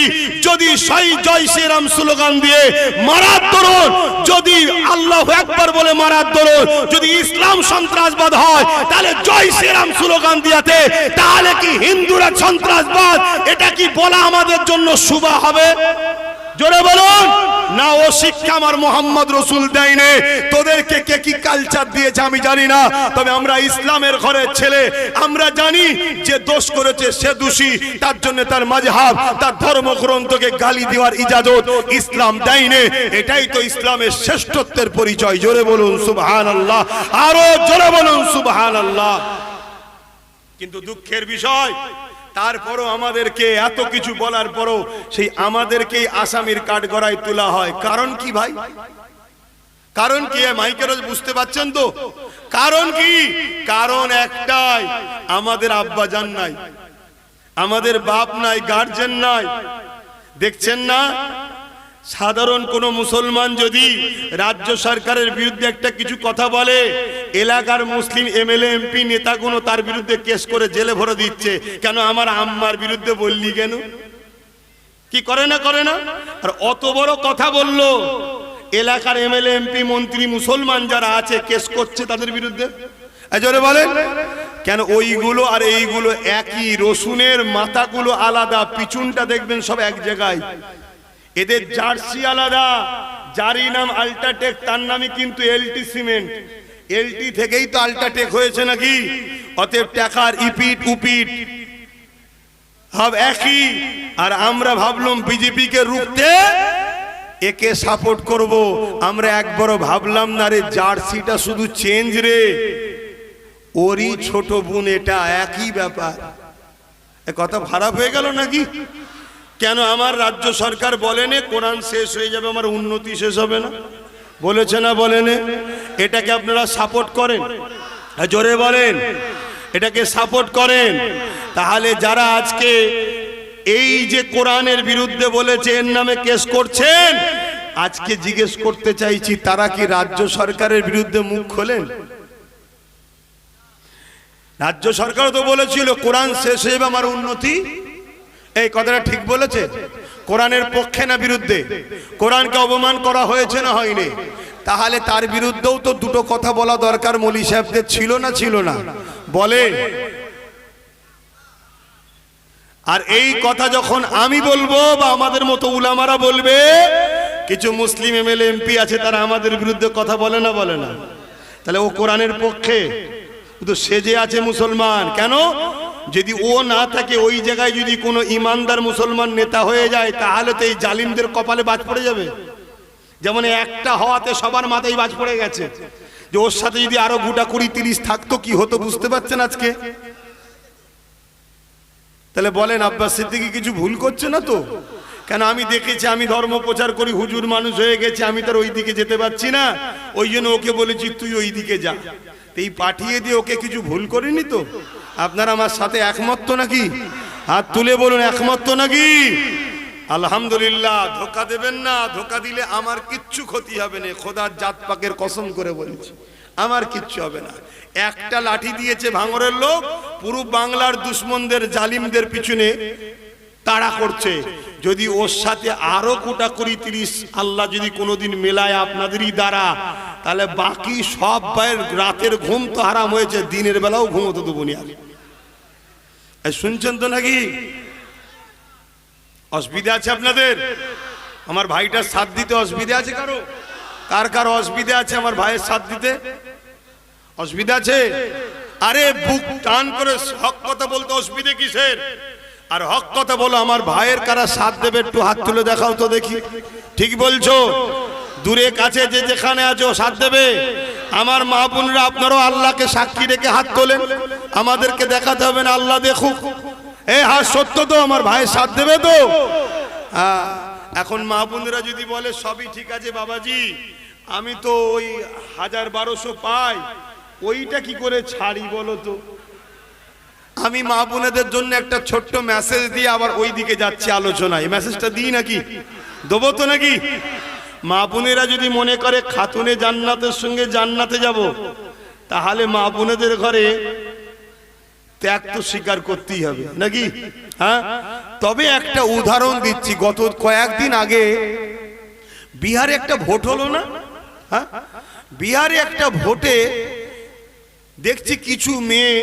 যদি সেই জয় শ্রীরাম স্লোগান দিয়ে মারার দরুন, যদি আল্লাহু আকবার বলে মারার দরুন যদি ইসলাম সন্ত্রাসবাদ হয়, তাহলে জয় শ্রীরাম স্লোগান দিয়াতে তাহলে কি হিন্দুরা সন্ত্রাসবাদ? এটা কি বলা আমাদের জন্য শুভা হবে? জোরে বলুন না। ও শিক্ষা আমার মোহাম্মদ রসুল দেয়নি। তোদেরকে কে কি কালচার দিয়েছে আমি জানি না, তবে আমরা ইসলামের ঘরের ছেলে, আমরা জানি যে দোষ করেছে সে দোষী, তার জন্য তার মাযহাব, তার ধর্মগ্রন্থকে গালি দেওয়ার ইজাজত ইসলাম দেয়নি। এটাই তো ইসলামের শ্রেষ্ঠত্বের পরিচয়। জোরে বলুন সুবহানাল্লাহ, আরো জোরে বলুন সুবহানাল্লাহ। কিন্তু দুঃখের বিষয়, তারপরও আমাদেরকে এত কিছু বলার পরও সেই আমাদেরকে আসামির কাঠগড়ায় তোলা হয়। কারণ কি ভাই? কারণ কি? মাইকের বুঝতে পাচ্ছেন তো কারণ কি? কারণ একটাই, আমাদের আব্বা জান নাই, আমাদের বাপ নাই, গার্জেন নাই। দেখছেন না, সাধারণ কোন মুসলমান যদি রাজ্য সরকারের বিরুদ্ধে একটা কিছু কথা বলে, এলাকার মুসলিম এমএলএ এমপি নেতাগুলো তার বিরুদ্ধে কেস করে জেলে ভরে দিচ্ছে। কেন? আমার আম্মার বিরুদ্ধে বললি কেন? কি করে না করে না? আর অত বড় কথা বললো, এলাকার এমএলএ এমপি মন্ত্রী মুসলমান যারা আছে কেস করছে তাদের বিরুদ্ধে। জোরে বলেন কেন? ওইগুলো আর এইগুলো একই, রসুনের মাথাগুলো আলাদা, পিছনটা দেখবেন সব এক জায়গায়। এদের জার্সি আলাদা, যারই নাম আল্ট্রাটেক তার নামই কিন্তু এলটি সিমেন্ট। এলটি থেকেই তো আল্ট্রাটেক হয়েছে নাকি? অতএব টাকার ইপিট উপিট সব একই। আর আমরা ভাবলাম বিজেপি কে রুখতে একে সাপোর্ট করব। আমরা একবারও ভাবলাম না রে, জার্সিটা শুধু চেঞ্জ রে, ওরই ছোট বোন, এটা একই ব্যাপার। এ কথা খারাপ হয়ে গেল নাকি? কেন আমার রাজ্য সরকার বলেনে কোরআন শেষ হয়ে যাবে, আমার উন্নতি শেষ হবে না? বলেছে না বলেনে? এটাকে আপনারা সাপোর্ট করেন? জোরে বলেন, এটাকে সাপোর্ট করেন? তাহলে যারা আজকে এই যে কোরআনের বিরুদ্ধে বলেছে এর নামে কেস করছেন, আজকে জিজ্ঞেস করতে চাইছি তারা কি রাজ্য সরকারের বিরুদ্ধে মুখ খোলেন? রাজ্য সরকার তো বলেছিল কোরআন শেষ হয়ে যাবে আমার উন্নতি, এই কথাটা ঠিক বলেছে? কোরআনের পক্ষে না বিরুদ্ধে? কোরআনকে অপমান করা হয়েছে না হয়নি? তাহলে তার বিরুদ্ধেও তো দুটো কথা বলা দরকার মৌলী সাহেবদের, ছিল না ছিল না? বলে। আর এই কথা যখন আমি বলবো বা আমাদের মতো উলামারা বলবে, কিছু মুসলিম এমএলএ এমপি আছে তারা আমাদের বিরুদ্ধে কথা বলে না বলে না? তাহলে ও কোরআনের পক্ষে, তো সেজে আছে মুসলমান। কেন? যদি ও না থাকে ওই জায়গায় যদি কোনো ইমানদার মুসলমান নেতা হয়ে যায়, তাহলে তো এই জালিমদের কপালে বাজ পড়ে যাবে। যেমন একটা হওয়াতে সবার মাথায় বাজ পড়ে গেছে, যে ওর সাথে যদি আরো গোটা 20-30 থাকতো কি হতো বুঝতে পারছেন আজকে? তাহলে বলেন আব্বাস সিদ্দিকী কিছু ভুল করছে না তো? কেন আমি দেখেছি, আমি ধর্ম প্রচার করি, হুজুর মানুষ হয়ে গেছে, আমি তার ওই দিকে যেতে পারছি না, ওই জন্য ওকে বলেছি তুই ওই দিকে যা। এই পাঠিয়ে দিয়ে ওকে কিছু ভুল করিনি তো? আপনারা আমার সাথে একমত তো নাকি? হাত তুলে বলুন একমত তো নাকি? আলহামদুলিল্লাহ। ধোকা দেবেন না, ধোকা দিলে আমার কিচ্ছু ক্ষতি হবে না, খোদার জাত পাকের কসম করে বলছি, আমার কিচ্ছু হবে না। একটা লাঠি দিয়েছে ভাঙরের লোক, পুরো বাংলার দুশ্মনদের জালিমদের পিছনে তাড়া করছে। যদি ওর সাথে আরো কোটা 20-30 আল্লাহ যদি কোনোদিন মেলায় আপনাদেরই দ্বারা, তাহলে বাকি সব ভাইয়ের রাতের ঘুম তো হারাম হয়েছে, দিনের বেলাও ঘুমোতে দেবো নি। শুনছেন তো নাকি? অসুবিধা আছে আপনাদের? আমার ভাইটার সাথ দিতে অসুবিধা আছে কারো? কার কার অসুবিধা আছে আমার ভাইয়ের সাথ দিতে? অসুবিধা আছে? আরে বুক টান করে হক কথা বলতে অসুবিধা কিসের? আর হক কথা বলো, আমার ভাইয়ের কারা সাথ দেবে একটু হাত তুলে দেখাও তো দেখি। ঠিক বলছো? দূরে কাছে যে যেখানে আছো সাথ দেবে। আমার মা বোনরা আপনারাও আল্লাহকে সাক্ষী রেখে হাত তোলেন, আমাদেরকে দেখাতে হবে না, আল্লাহ দেখুক। এই হ্যাঁ সত্য তো, আমার ভাইয়ের সাথ দেবে তো? হ্যাঁ। এখন মা বোনরা যদি বলে সবই ঠিক আছে বাবাজি, আমি তো ওই 1000-1200 পাই, ওইটা কি করে ছাড়ি বলো তো? আমি মা বোনেদের জন্য একটা ছোট্ট মেসেজ দিয়ে আবার ওই দিকে যাচ্ছি আলোচনায়। মেসেজটা দিই নাকি? দেবো তো নাকি? মা বোনেরা যদি মনে করে খাতুনে জান্নাতের সঙ্গে জান্নাতে যাব, তাহলে মা বোনেদের ঘরে ত্যাগ তো স্বীকার করতেই হবে নাকি? হ্যাঁ। তবে একটা উদাহরণ দিচ্ছি, গত কয়েকদিন আগে বিহারে একটা ভোট হলো না? হ্যাঁ, বিহারে একটা ভোটে দেখছি কিছু মেয়ে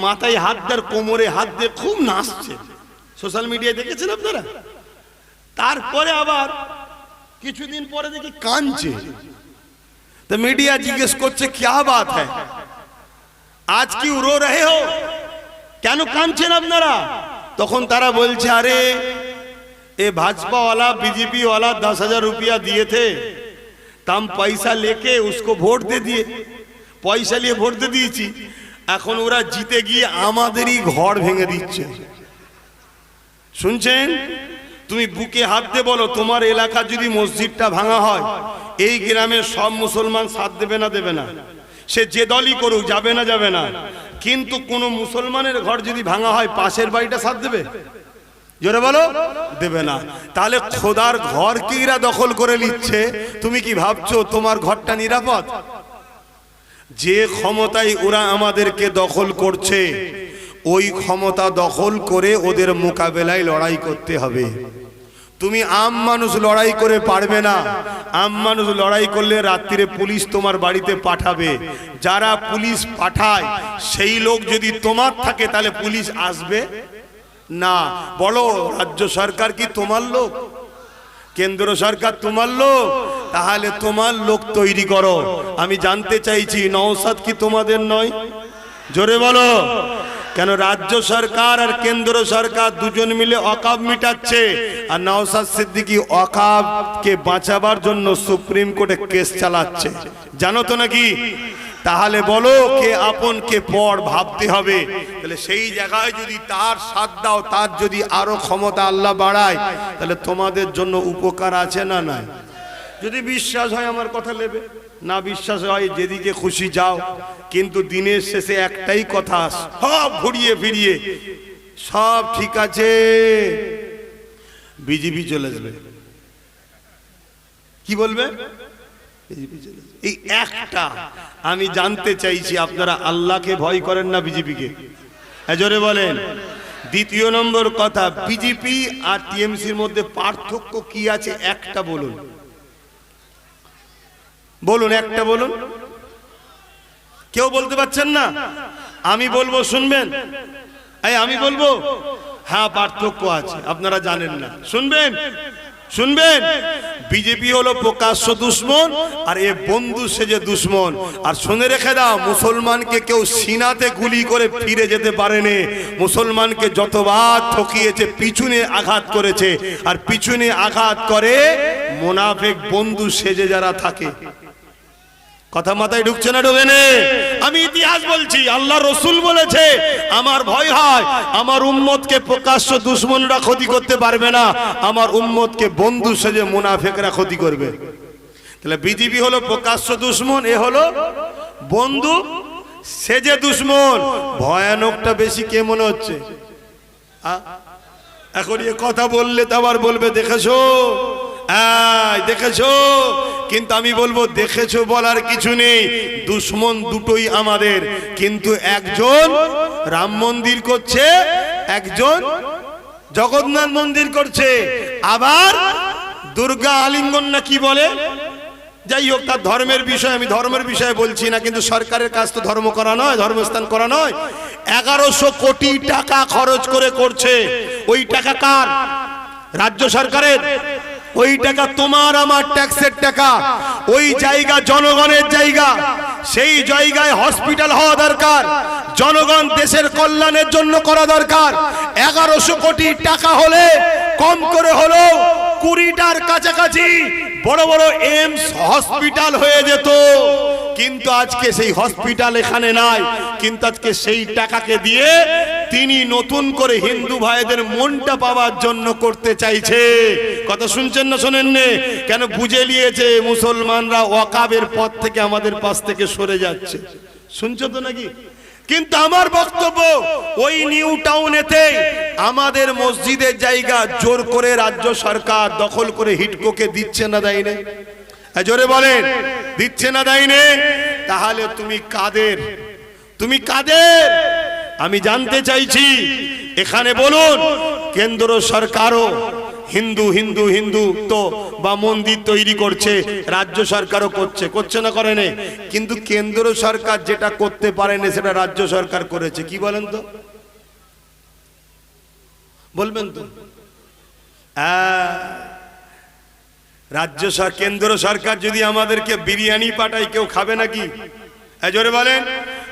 মাথায় হাত দেয়, কোমরে হাত দিয়ে খুব নাচছে, সোশ্যাল মিডিয়ায় দেখেছেন আপনারা? তারপরে আবার কিছুদিন পরে দেখি কাঁদছে। তো মিডিয়া জিজ্ঞেস করছে क्या बात है, आज क्यों रो रहे हो, কেন কাঁদছেন আপনারা? তখন তারা বলছে আরে ये भाजपा वाला बीजेपी वाला 10,000 रुपया दिए थे, तो हम पैसा लेके उसको वोट दे दिए, पैसा लिए ভোট দিয়ে দিয়েছি, এখন ওরা জিতে গিয়ে আমাদেরই ঘর ভেঙে দিচ্ছে। শুনছেন? তুমি বুকে হাত দিয়ে বলো, তোমার এলাকা যদি মসজিদটা ভাঙা হয়, এই গ্রামের সব মুসলমান সাথ দেবে না দেবে না? সে যে দলই করুক, যাবে না যাবে না? কিন্তু কোন মুসলমানের ঘর যদি ভাঙা হয়, পাশের বাড়িটা সাথ দেবে? জোরে বলো, দেবে না। তাহলে খোদার ঘর কি এরা দখল করে নিচ্ছে, তুমি কি ভাবছো তোমার ঘরটা নিরাপদ? যে ক্ষমতায় ওরা আমাদেরকে দখল করছে, ওই ক্ষমতা দখল করে ওদের মোকাবেলায় লড়াই করতে হবে। তুমি আম মানুষ লড়াই করে পারবে না। আম মানুষ লড়াই করলে রাত্রিরে পুলিশ তোমার বাড়িতে পাঠাবে। যারা পুলিশ পাঠায় সেই লোক যদি তোমার থাকে, তাহলে পুলিশ আসবে না। বলো, রাজ্য সরকার কি তোমার লোক? কেন্দ্র সরকার তোমার লোক? তাহলে তোমার লোক তৈরি করো। আমি জানতে চাইছি, নওশাদ কি তোমাদের নয়? জোরে বলো। কেন রাজ্য সরকার আর কেন্দ্র সরকার দুজন মিলে অকাব মিটাচ্ছে, আর নওশাদ সিদ্দিকী অকাবকে বাঁচাবার জন্য সুপ্রিম কোর্টে কেস চালাচ্ছে, জানো তো নাকি? তাহলে বলো কে আপন কে পর ভাবতে হবে। তাহলে সেই জায়গায় যদি তার সাথ দাও, তার যদি আরো ক্ষমতা আল্লাহ বাড়ায়, তাহলে তোমাদের জন্য উপকার আছে না নাই? যদি বিশ্বাস হয় আমার কথা নেবে, না বিশ্বাস হয় যেদিকে খুশি যাও। কিন্তু দিনের শেষে একটাই কথা, সব ঘুরিয়ে ফিরিয়ে সব ঠিক আছে, বিজেপি চলে আসবে। কি বলবে? এই একটা আমি জানতে চাইছি, আপনারা আল্লাহকে ভয় করেন না বিজেপিকে? জোরে বলেন। দ্বিতীয় নম্বর কথা, বিজেপি আর টিএমসির মধ্যে পার্থক্য কি আছে একটা বলুন, বলুন একটা বলুন। কেউ বলতে পারছেন না? আমি বলবো, শুনবেন? আমি বলবো হ্যাঁ পার্থক্য আছে, আপনারা জানেন না, শুনবেন? শুনবেন? বিজেপি হলো প্রকাশ্য দুশ্মন, আর এ বন্ধু সেজে দুশ্মন। আর শুনে রেখে দাও, মুসলমানকে কেউ সিনাতে গুলি করে ফিরে যেতে পারেনি। মুসলমানকে যতবার ঠকিয়েছে পিছনে আঘাত করেছে, আর পিছনে আঘাত করে মুনাফিক বন্ধু সেজে যারা থাকে। কথা মাথায় ঢুকছে না? ঢোকে না? আমি ইতিহাস বলছি, আল্লাহ রসুল বলেছে আমার ভয় হয় আমার উম্মতকে প্রকাশ্য দুশ্মনরা ক্ষতি করতে পারবে না, আমার উম্মতকে বন্ধু সেজে মুনাফিকরা ক্ষতি করবে। তাহলে বিজেপি হলো প্রকাশ্য দুশ্মন, এ হলো বন্ধু সেজে দুশ্মন। ভয়ানকটা বেশি কে মনে হচ্ছে? এখন এ কথা বললে তো আবার বলবে দেখেছো, দেখেছো। কিন্তু আমি বলবো দেখেছো বলার কিছু নেই, দুশ্মন দুটোই আমাদের। কিন্তু একজন রাম মন্দির করছে, একজন জগন্নাথ মন্দির করছে, আবার দুর্গা আলিঙ্গন না কি বলে, যাই হোক তার ধর্মের বিষয়, আমি ধর্মের বিষয়ে বলছি না। কিন্তু সরকারের কাজ তো ধর্ম করা নয়, ধর্মস্থান করা নয়। 1100 কোটি টাকা খরচ করে করছে। ওই টাকা কার? রাজ্য সরকারের। ওই টাকা তোমার আমার ট্যাক্সের টাকা। ওই জায়গা জনগণের জায়গা, সেই জায়গায় হসপিটাল হওয়া দরকার, জনগণ দেশের কল্যাণের জন্য করা দরকার। 1100 কোটি টাকা হলে কম করে হলো 20টার কাছাকাছি বড় বড় এইমস হসপিটাল হয়ে যেত। কিন্তু আজকে সেই হসপিটাল এখানে নাই। কিন্তু আজকে সেই টাকাকে দিয়ে তিনি নতুন করে হিন্দু ভাইদের মনটা পাওয়ার জন্য করতে চাইছে। কথা শুনছেন না শোনেন না? কেন বুঝে নিয়েছে মুসলমানরা ওয়াকাবের পথ থেকে আমাদের পাশ থেকে সরে যাচ্ছে। শুনছো তো নাকি? কিন্তু আমার বক্তব্য, ওই নিউ টাউনেতে আমাদের মসজিদের জায়গা জোর করে রাজ্য সরকার দখল করে হিটকোকে দিচ্ছে না, দেয় না? জোরে বলেন, দিচ্ছে না দেয় না? তাহলে তুমি কাদের? তুমি কাদের? আমি জানতে চাইছি। এখানে বলুন, কেন্দ্র সরকারও হিন্দু হিন্দু হিন্দু তো বা মন্দির তৈরি করছে, রাজ্য সরকারও করছে, করছে না করে না? কিন্তু কেন্দ্র সরকার যেটা করতে পারে না সেটা রাজ্য সরকার করেছে। কি বলেন তো? বলবেন তো? রাজ্য সরকার, কেন্দ্র সরকার যদি আমাদেরকে বিরিয়ানি পাঠায়, কেউ খাবে নাকি? জোরে বলেন।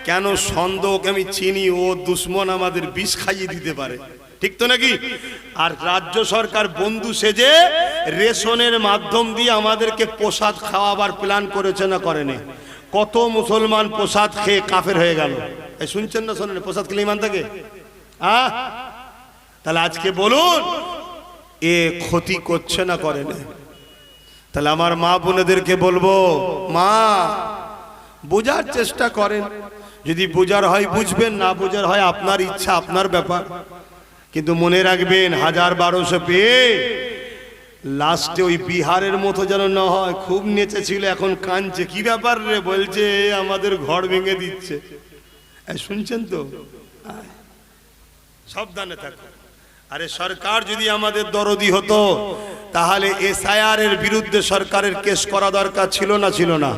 কেন? সন্দেহকে আমি চিনি, ও দুশ্মন আমাদের বিষ খাইয়ে দিতে পারে, ঠিক তো নাকি? আর রাজ্য সরকার বন্ধু সেজে রেশনের মাধ্যম দিয়ে আমাদেরকে প্রসাদ খাওয়াবার প্ল্যান করেছে না করেনি? কত মুসলমান প্রসাদ খেয়ে কাফের হয়ে গেল। শুনছেন না শোনেন? প্রসাদ খেলে ইমান থাকে? তাহলে আজকে বলুন, এ ক্ষতি করছে না করে না? তাহলে আমার মা বোনেদেরকে বলবো, মা বোঝার চেষ্টা করেন। যদি বোঝার হয় বুঝবেন, না বোঝার হয় আপনার ইচ্ছা, আপনার ব্যাপার। কিন্তু মনে রাখবেন, 1000-1200 পেয়ে লাস্টে ওই বিহারের মতো যেন না হয়। খুব নেচেছিল, এখন কাঁদছে। কি ব্যাপার রে? বলছে আমাদের ঘর ভেঙে দিচ্ছে। শুনছেন তো? সাবধানে থাকো। আরে সরকার যদি আমাদের দরদি হতো, তাহলে এসআইআর এর বিরুদ্ধে সরকারের কেস করা দরকার ছিল না? ছিল না?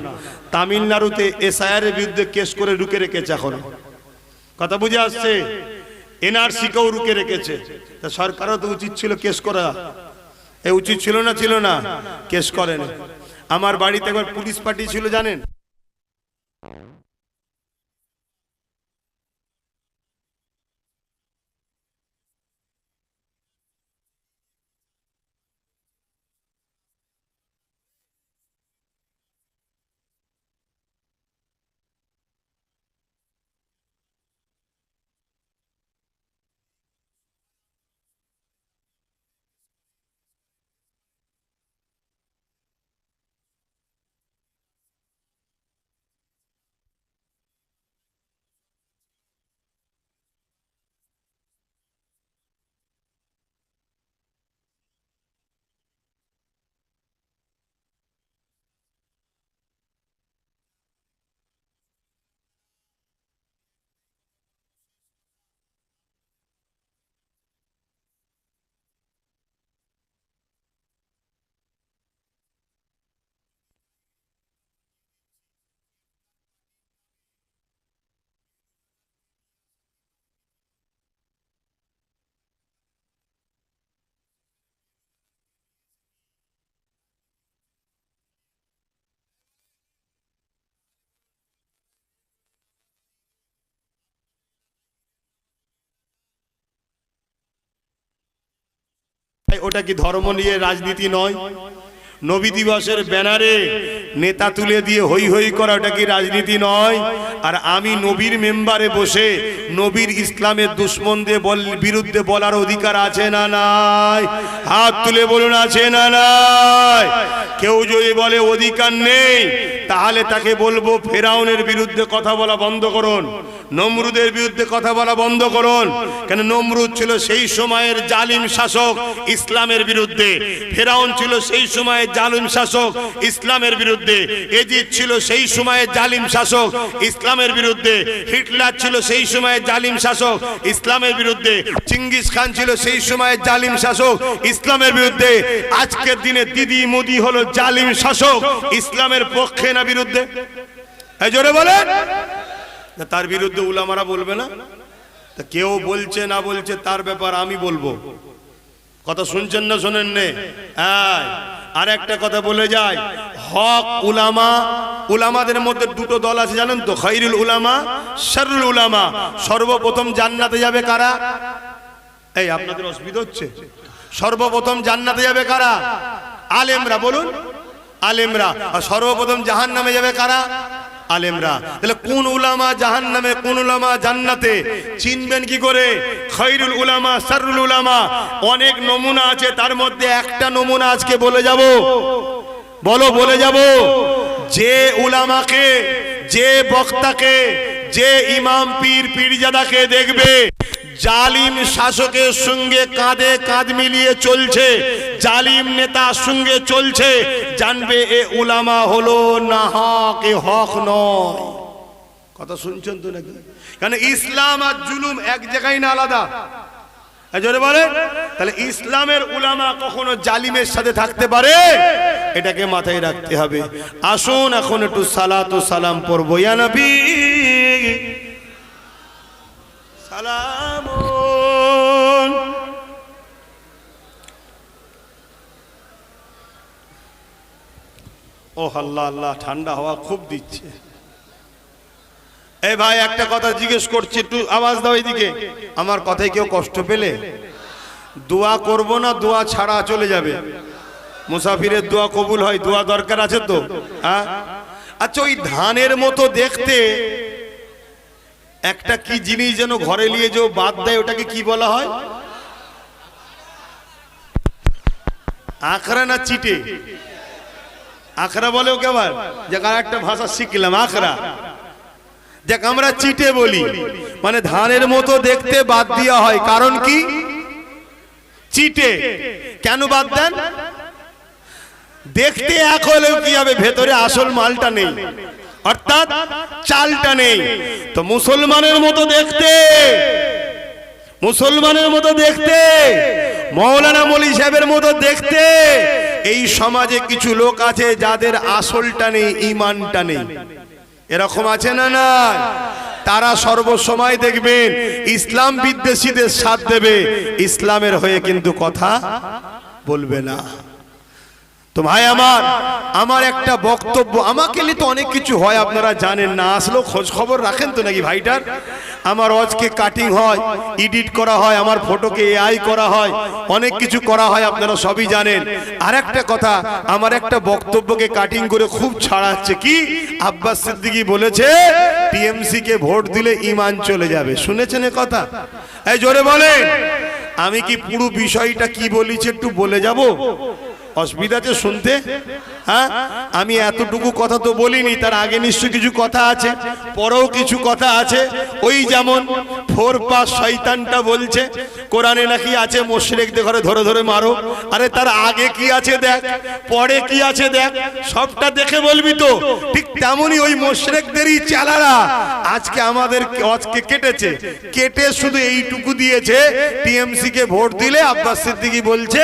তামিলনাড়ুতে এসআইআর এর বিরুদ্ধে কেস করে রুকে রেখেছে। এখন কথা বুঝে আসছে? এনআরসি কেও রুকে রেখেছে। তা সরকারও তো উচিত ছিল কেস করা। উচিত ছিল না? ছিল না? কেস করেন। আমার বাড়িতে একবার পুলিশ পাঠিয়েছিল জানেন? ওটা কি ধর্ম নিয়ে রাজনীতি নয়? নবী দিবসের ব্যানারে নেতা তুলে দিয়ে হই হই করা ওটা কি রাজনীতি নয়? আর আমি নবীর মেম্বারে বসে নবীর ইসলামের দুশ্মনদের বিরুদ্ধে বলার অধিকার আছে না নাই? হাত তুলে বলুন আছে না নাই? কেউ যদি বলে অধিকার নেই, তাহলে তাকে বলবো ফেরাউনের বিরুদ্ধে কথা বলা বন্ধ করুন, নমরুদের বিরুদ্ধে কথা বলা বন্ধ করুন। কেন নমরুদ ছিল সেই সময়ের জালিম শাসক ইসলামের বিরুদ্ধে, ফেরাউন ছিল সেই সময়ের জালিম শাসক ইসলামের বিরুদ্ধে, এজিদ ছিল সেই সময়ের জালিম শাসক ইসলামের বিরুদ্ধে, হিটলার ছিল সেই সময়ের জালিম শাসক ইসলামের বিরুদ্ধে, চিঙ্গিস খান ছিল সেই সময়ের জালিম শাসক ইসলামের বিরুদ্ধে। আজকের দিনে দিদি মোদি হলো জালিম শাসক, ইসলামের পক্ষে না বিরুদ্ধে? এই জোরে বলেন। তার বিরুদ্ধে উলামারা বলবে না? তা কেউ বলছে না বলছে তার ব্যাপার, আমি বলবো। কথা শুনছেন না শোনেন নে? আর একটা কথা বলে যায়, হক উলামা, উলামাদের মধ্যে দুটো দল আছে জানেন তো, খায়রুল উলামা, শাররুল উলামা। সর্বপ্রথম জান্নাতে যাবে কারা? এই আপনাদের অসুবিধা হচ্ছে? সর্বপ্রথম জান্নাতে যাবে কারা? আলেমরা। বলুন আলেমরা। আর সর্বপ্রথম জাহান্নামে যাবে কারা? আলেমরা। তাহলে কোন উলামা জাহান্নামে, কোন উলামা জান্নাতে চিনবেন কি করে? খায়রুল উলামা, শাররুল উলামা। অনেক নমুনা আছে, তার মধ্যে একটা নমুনা আজকে বলে যাব। বলে যাব। যে উলামাকে, যে বক্তাকে, যে ইমাম পীর পীরজাদাকে দেখবে জালিম শাসকের সঙ্গে কাঁধে কাঁধ মিলিয়ে চলছে, জালিম নেতার সঙ্গে চলছে, জানবে এ উলামা হলো না হক, এ হক নয়। কথা শুনছেন তো নাকি? কারণ ইসলাম আর জুলুম এক জায়গায় না, আলাদা। জোরে বলে। তাহলে ইসলামের উলামা কখনো জালিমের সাথে থাকতে পারে, এটাকে মাথায় রাখতে হবে। আসুন এখন একটু সালাত ও সালাম পড়বো। ইয়া নবী সালাম। ও আল্লাহ আল্লাহ, ঠান্ডা হাওয়া খুব দিচ্ছে। এই ভাই একটা কথা জিজ্ঞেস করছি, একটু আওয়াজ দাও এদিকে। আমার কথায় কেউ কষ্ট পেলে দোয়া করব না দোয়া ছাড়া চলে যাবে? মুসাফিরের দোয়া কবুল হয়, দোয়া দরকার আছে তো? হ্যাঁ। আচ্ছা, ওই ধানের মতো দেখতে একটা কি জিনিস যেন ঘরে নিয়ে যে বাদ দেয়, ওটাকে কি বলা হয়? আখড়া না চিটে? আখড়া বলে ওকে। আবার দেখ আর একটা ভাষা শিখলাম, আখড়া। দেখ আমরা চিটে বলি, মানে ধানের মতো দেখতে বাদ দেওয়া হয়। কারণ কি? চিটে কেন বাদ দেন? দেখতে এক হলেও কি হবে, ভেতরে আসল মালটা নেই, অর্থাৎ চালটা নেই। তো মুসলমানের মতো দেখতে, মুসলমানের মতো দেখতে, মৌলানা মৌলী সাহেবের মতো দেখতে এই সমাজে কিছু লোক আছে যাদের আসলটা নেই, ঈমানটা নেই। এরকম আছে না? না। তারা সর্বসময় দেখবেন ইসলাম বিদ্বেষীদের সাথ দেবে, ইসলামের হয়ে কিন্তু কথা বলবে না। তো ভাই আমার একটা বক্তব্য, আমাকে নিয়ে তো অনেক কিছু হয়, আপনারা জানেন না। আসলেও খোঁজ খবর রাখেন তো নাকি ভাইটার? আমার আজকে কাটিং হয়, এডিট করা হয়, আমার ফটোকে এআই করা হয়, অনেক কিছু করা হয়, আপনারা সবই জানেন। আর একটা কথা, আমার একটা বক্তব্যকে কাটিং করে খুব ছাড়াচ্ছে। কি? আব্বাস সিদ্দিকী বলেছে টিএমসি কে ভোট দিলে ঈমান চলে যাবে। শুনেছেন এ কথা? এই জোরে বলেন। আমি কি পুরো বিষয়টা কি বলেছি একটু বলে যাব? অসুবিধা আছে শুনতে? হ্যাঁ, আমি এতটুকু কথা তো বলিনি, তার আগে নিশ্চয় কিছু কথা আছে, পরেও কিছু কথা আছে। ওই যেমন 4 পাস শয়তানটা বলছে কোরআনে নাকি আছে মুশরিকদের ঘরে ধরে ধরে মারো। আরে তার আগে কি আছে দেখ, পরে কি আছে দেখ, সবটা দেখে বলবি তো। ঠিক তেমনই ওই মুশরিকদেরই চালারা আজকে আমাদের আজকে কেটেছে, কেটে শুধু এইটুকু দিয়েছে, টিএমসি কে ভোট দিলে আব্বাস সিদ্দিকী বলছে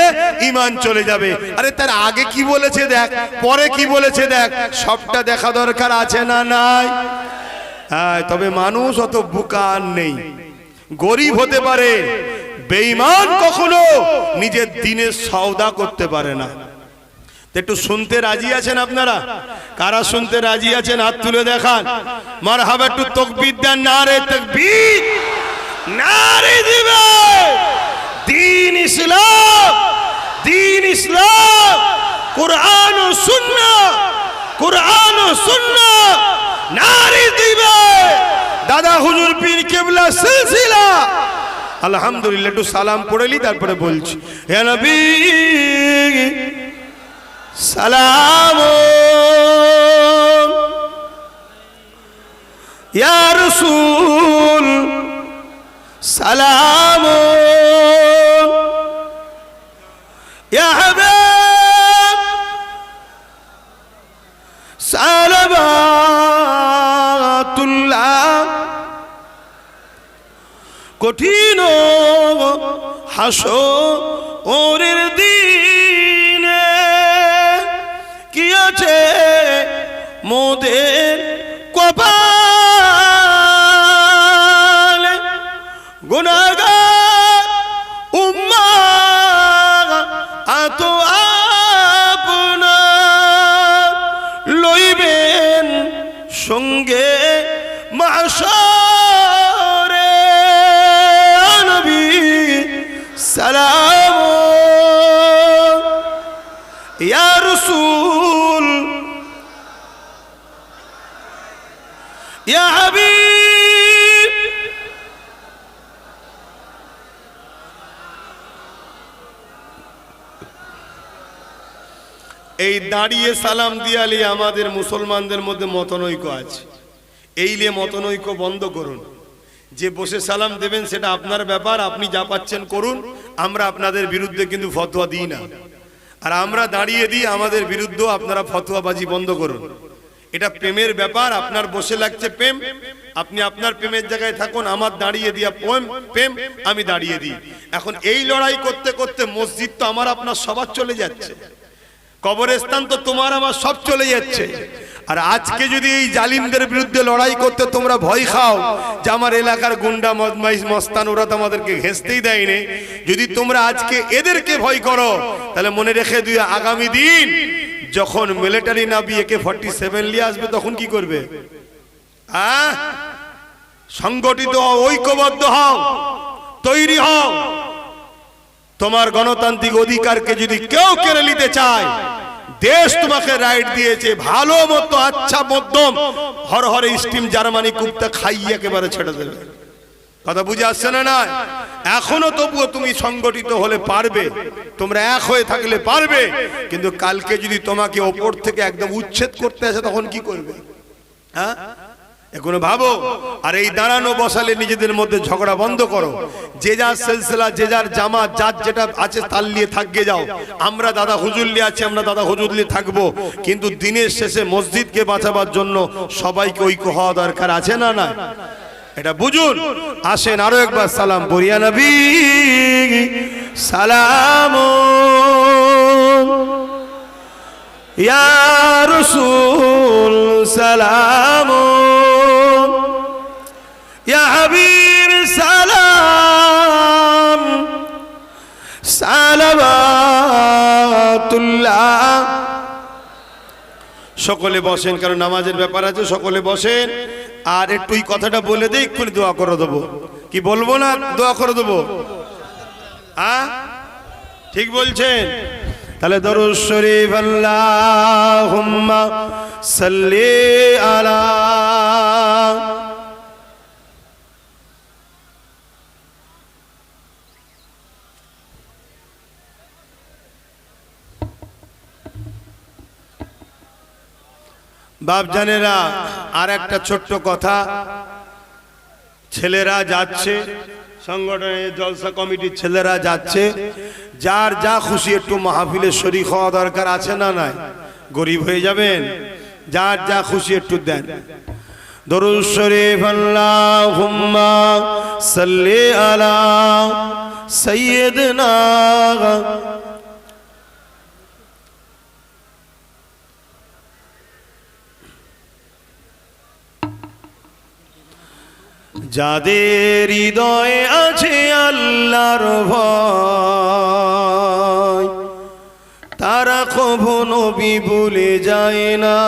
ঈমান চলে যাবে। আরে তার আগে কি বলেছে দেখ, পরে কি বলেছে দেখ, সবটা দেখা দরকার আছে না নাই? হ্যাঁ, তবে মানুষ অত বোকা নেই। গরিব হতে পারে, বেঈমান কখনো নিজের দিনের সওদা করতে পারে না। একটু শুনতে রাজি আছেন আপনারা? কারা শুনতে রাজি আছেন হাত তুলে দেখান। মারহাবা, একটু তাকবীর দেন। নারে তাকবীর, নারে দিবে। দ্বীন ইসলাম ইসলাম, কুরআন ও সুন্নাহ, কুরআন ও সুন্নাহ নারী দিবে দাদা হুজুর পীর কেবলা সিলসিলা। আলহামদুলিল্লাহ, একটু সালাম পড়েলি তারপরে বলছি। হে নবী সালাম, ইয়া রাসূল সালাম, ইয়া হাবিব সালাবাতুল্লাহ। কঠিন হাসরের দিনে কি আছে মোদের কপালে, গুনাহগার উম্মাহ আত আপনার লইবেন সঙ্গে মাহশরে। নবী সালাম, ইয়া রাসূল ইয়া হাবিব। এই দাঁড়িয়ে সালাম দিয়ালি আমাদের মুসলমানদের মধ্যে মতনৈক্য আছে। এই নিয়ে মতনৈক্য বন্ধ করুন। যে বসে সালাম দেবেন সেটা আপনার ব্যাপার, আপনি যা পাচ্ছেন করুন। আমরা আপনাদের বিরুদ্ধে কিন্তু ফতোয়া দিই না, আর আমরা দাঁড়িয়ে দিই আমাদের বিরুদ্ধেও আপনারা ফতোয়াবাজি বন্ধ করুন। এটা প্রেমের ব্যাপার। আপনার বসে লাগছে প্রেম, আপনি আপনার প্রেমের জায়গায় থাকুন। আমার দাঁড়িয়ে দিয়া প্রেম, আমি দাঁড়িয়ে দিই। এখন এই লড়াই করতে করতে মসজিদ তো আমার আপনার সবার চলে যাচ্ছে, কবরস্থান তো তোমার আমার সব চলে যাচ্ছে। আর আজকে যদি এই জালিমদের বিরুদ্ধে লড়াই করতে তোমরা ভয় খাও যে আমার এলাকার গুন্ডা বদমাইশ মস্তান ওরা তো আমাদেরকে ঘেঁষতেই দেয়নি, যদি তোমরা আজকে এদেরকে ভয় করো তাহলে মনে রেখে দিও আগামী দিন যখন মিলিটারি নাবি AK-47 নিয়ে আসবে তখন কি করবে? সংগঠিত হও, ঐক্যবদ্ধ হও, তৈরি হও। তোমার গণতান্ত্রিক অধিকারকে যদি কেউ কেড়ে নিতে চায়, দেশ তোমাকে রাইট দিয়েছে, ভালো মতো আচ্ছা মধ্যম হরহরে স্টিম জার্মানি কুপ্তা খাইয়ে একেবারে ছেড়ে দেবে। কথা বুঝে আসছে না? না, এখনো তবুও তুমি সংগঠিত হলে পারবে, তোমরা এক হয়ে থাকলে পারবে। কিন্তু কালকে যদি তোমাকে ওপর থেকে একদম উচ্ছেদ করতে আসে তখন কি করবে? হ্যাঁ, এখনো ভাবো। আর এই দাঁড়ানো বসালে নিজেদের মধ্যে ঝগড়া বন্ধ করো। যে যার সিলসিলা, যে যার জামাত, যার যেটা আছে তার নিয়ে থাকবে যাও। আমরা দাদা হুজুর নিয়ে আছি, আমরা দাদা হুজুর নিয়ে থাকবো। কিন্তু দিনের শেষে মসজিদকে বাঁচাবার জন্য সবাইকে ঐক্য হওয়া দরকার আছে না? না, এটা বুঝুন। আসেন আরো একবার সালাম পড়িয়া নবী সালাম, ইয়া রাসূল সালাম, ইয়া হাবিব সালাম, সালাবাতুল্লাহ। সকলে বসেন, কারণ নামাজের ব্যাপার আছে। সকলে বসেন। আর একটু এই কথাটা বলে দেই, এক্ষুনি দোয়া করে দেবো। কি বলবো না, দোয়া করে দেবো। ঠিক বলছেন? তাহলে দরুদ শরীফ আল্লাহুম্মা সাল্লি আলা বাপজানেরা। আর একটা ছোট্ট কথা, ছেলেরা যাচ্ছে, সংগঠনের জলসা কমিটির ছেলেরা যাচ্ছে, যার যা খুশি একটু মাহফিলে শরীক হওয়া দরকার আছে না? নাই, গরিব হয়ে যাবেন, যার যা খুশি একটু দেন। দরুদ শরীফ আল্লাহুম্মা সাল্লি আলা সাইয়্যিদিনা যাদের হৃদয়ে আছে আল্লাহর ভয়, তারা কভু নবী ভুলে যায় না।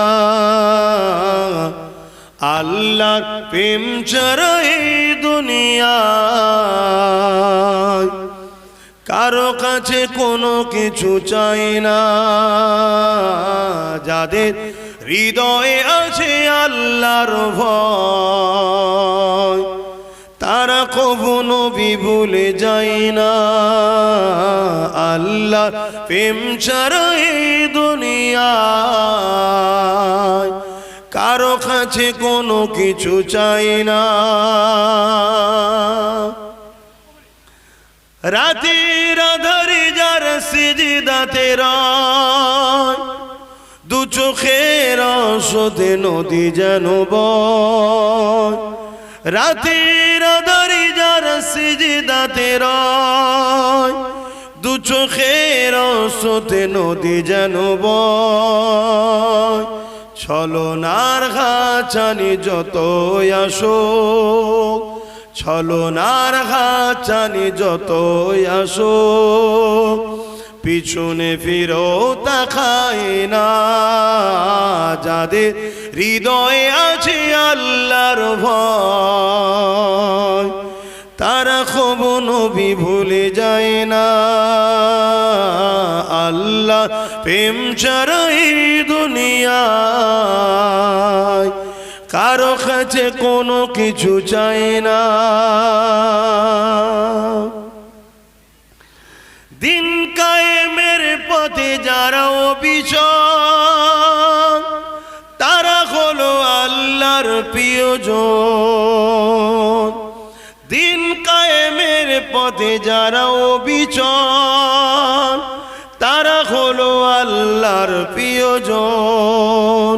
আল্লাহর প্রেম ছাড়া এই দুনিয়ায় কারো কাছে কোনো কিছু চাই না, যাদের হৃদয়ে আছে আল্লাহর ভয়, তারা কখনো ভুলে যায় না আল্লাহ প্রেম ছাড়া এই দুনিয়ায়। কারো কাছে কোনো কিছু চাই না, রাতের আধারে যার সিজদাতে রয়, দু চোখের আঁসুতে নদী যেন বয়। রাতের আধারে যার সিজদাতে রয়, দু চোখের আঁসুতে নদী যেন বয়। ছলনার ঘাচানি যতই আসুক, ছলনার ঘাচানি যতই আসুক, পিছনে ফিরো তাকায় না যাদের হৃদয়ে আছে আল্লাহর ভয়। তারা কখনো ভুলে যায় না আল্লাহ প্রেম ছাড়া এই দুনিয়ায়। কারো কাছে কোনো কিছু চাই না। দিন কায়েমের পথে যারা অবিচল, তারা হলো আল্লাহর প্রিয়জন। দিন কায়েমের পথে যারা অবিচল, তারা হলো আল্লাহর প্রিয়জন।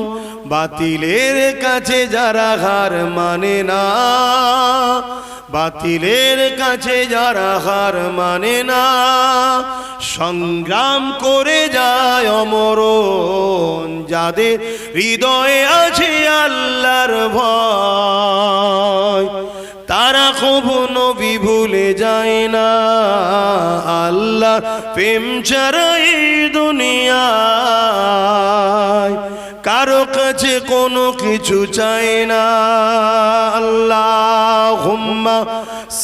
বাতিলের কাছে যারা হার মানে না, বাতিলের কাছে যারা হার মানে না, সংগ্রাম করে যায় অমরণ, যাদের হৃদয়ে আছে আল্লাহর ভয়। তারা কখনো ভুলে যায় না আল্লাহ প্রেম ছাড়া এই দুনিয়ায়। কারো কাছে কোনো কিছু চাই না। আল্লাহুম্মা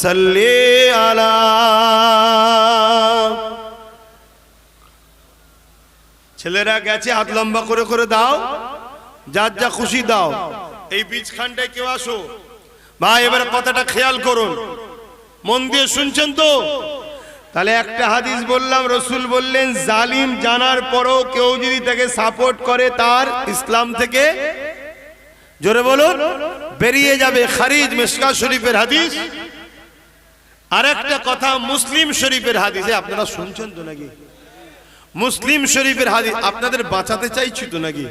সাল্লি আলা। ছেলেরা গেছে, হাত লম্বা করে করে দাও, যার যা খুশি দাও। এই বীজখানটায় কেউ আসো ভাই, এবার কথাটা খেয়াল করুন, মন দিয়ে শুনছেন তো? তাহলে একটা হাদিস বললাম, রসুল বললেন জালিম জানার পরও কেউ যদি তাকে সাপোর্ট করে, তার ইসলাম থেকে জোরে বলুন বেরিয়ে যাবে। খারিজ মিশকাত শরীফের হাদিস। আর একটা কথা মুসলিম শরীফের হাদিসে, আপনারা শুনছেন তো নাকি? মুসলিম শরীফের হাদিস। আপনাদের বাঁচাতে চাইছি তো নাকি?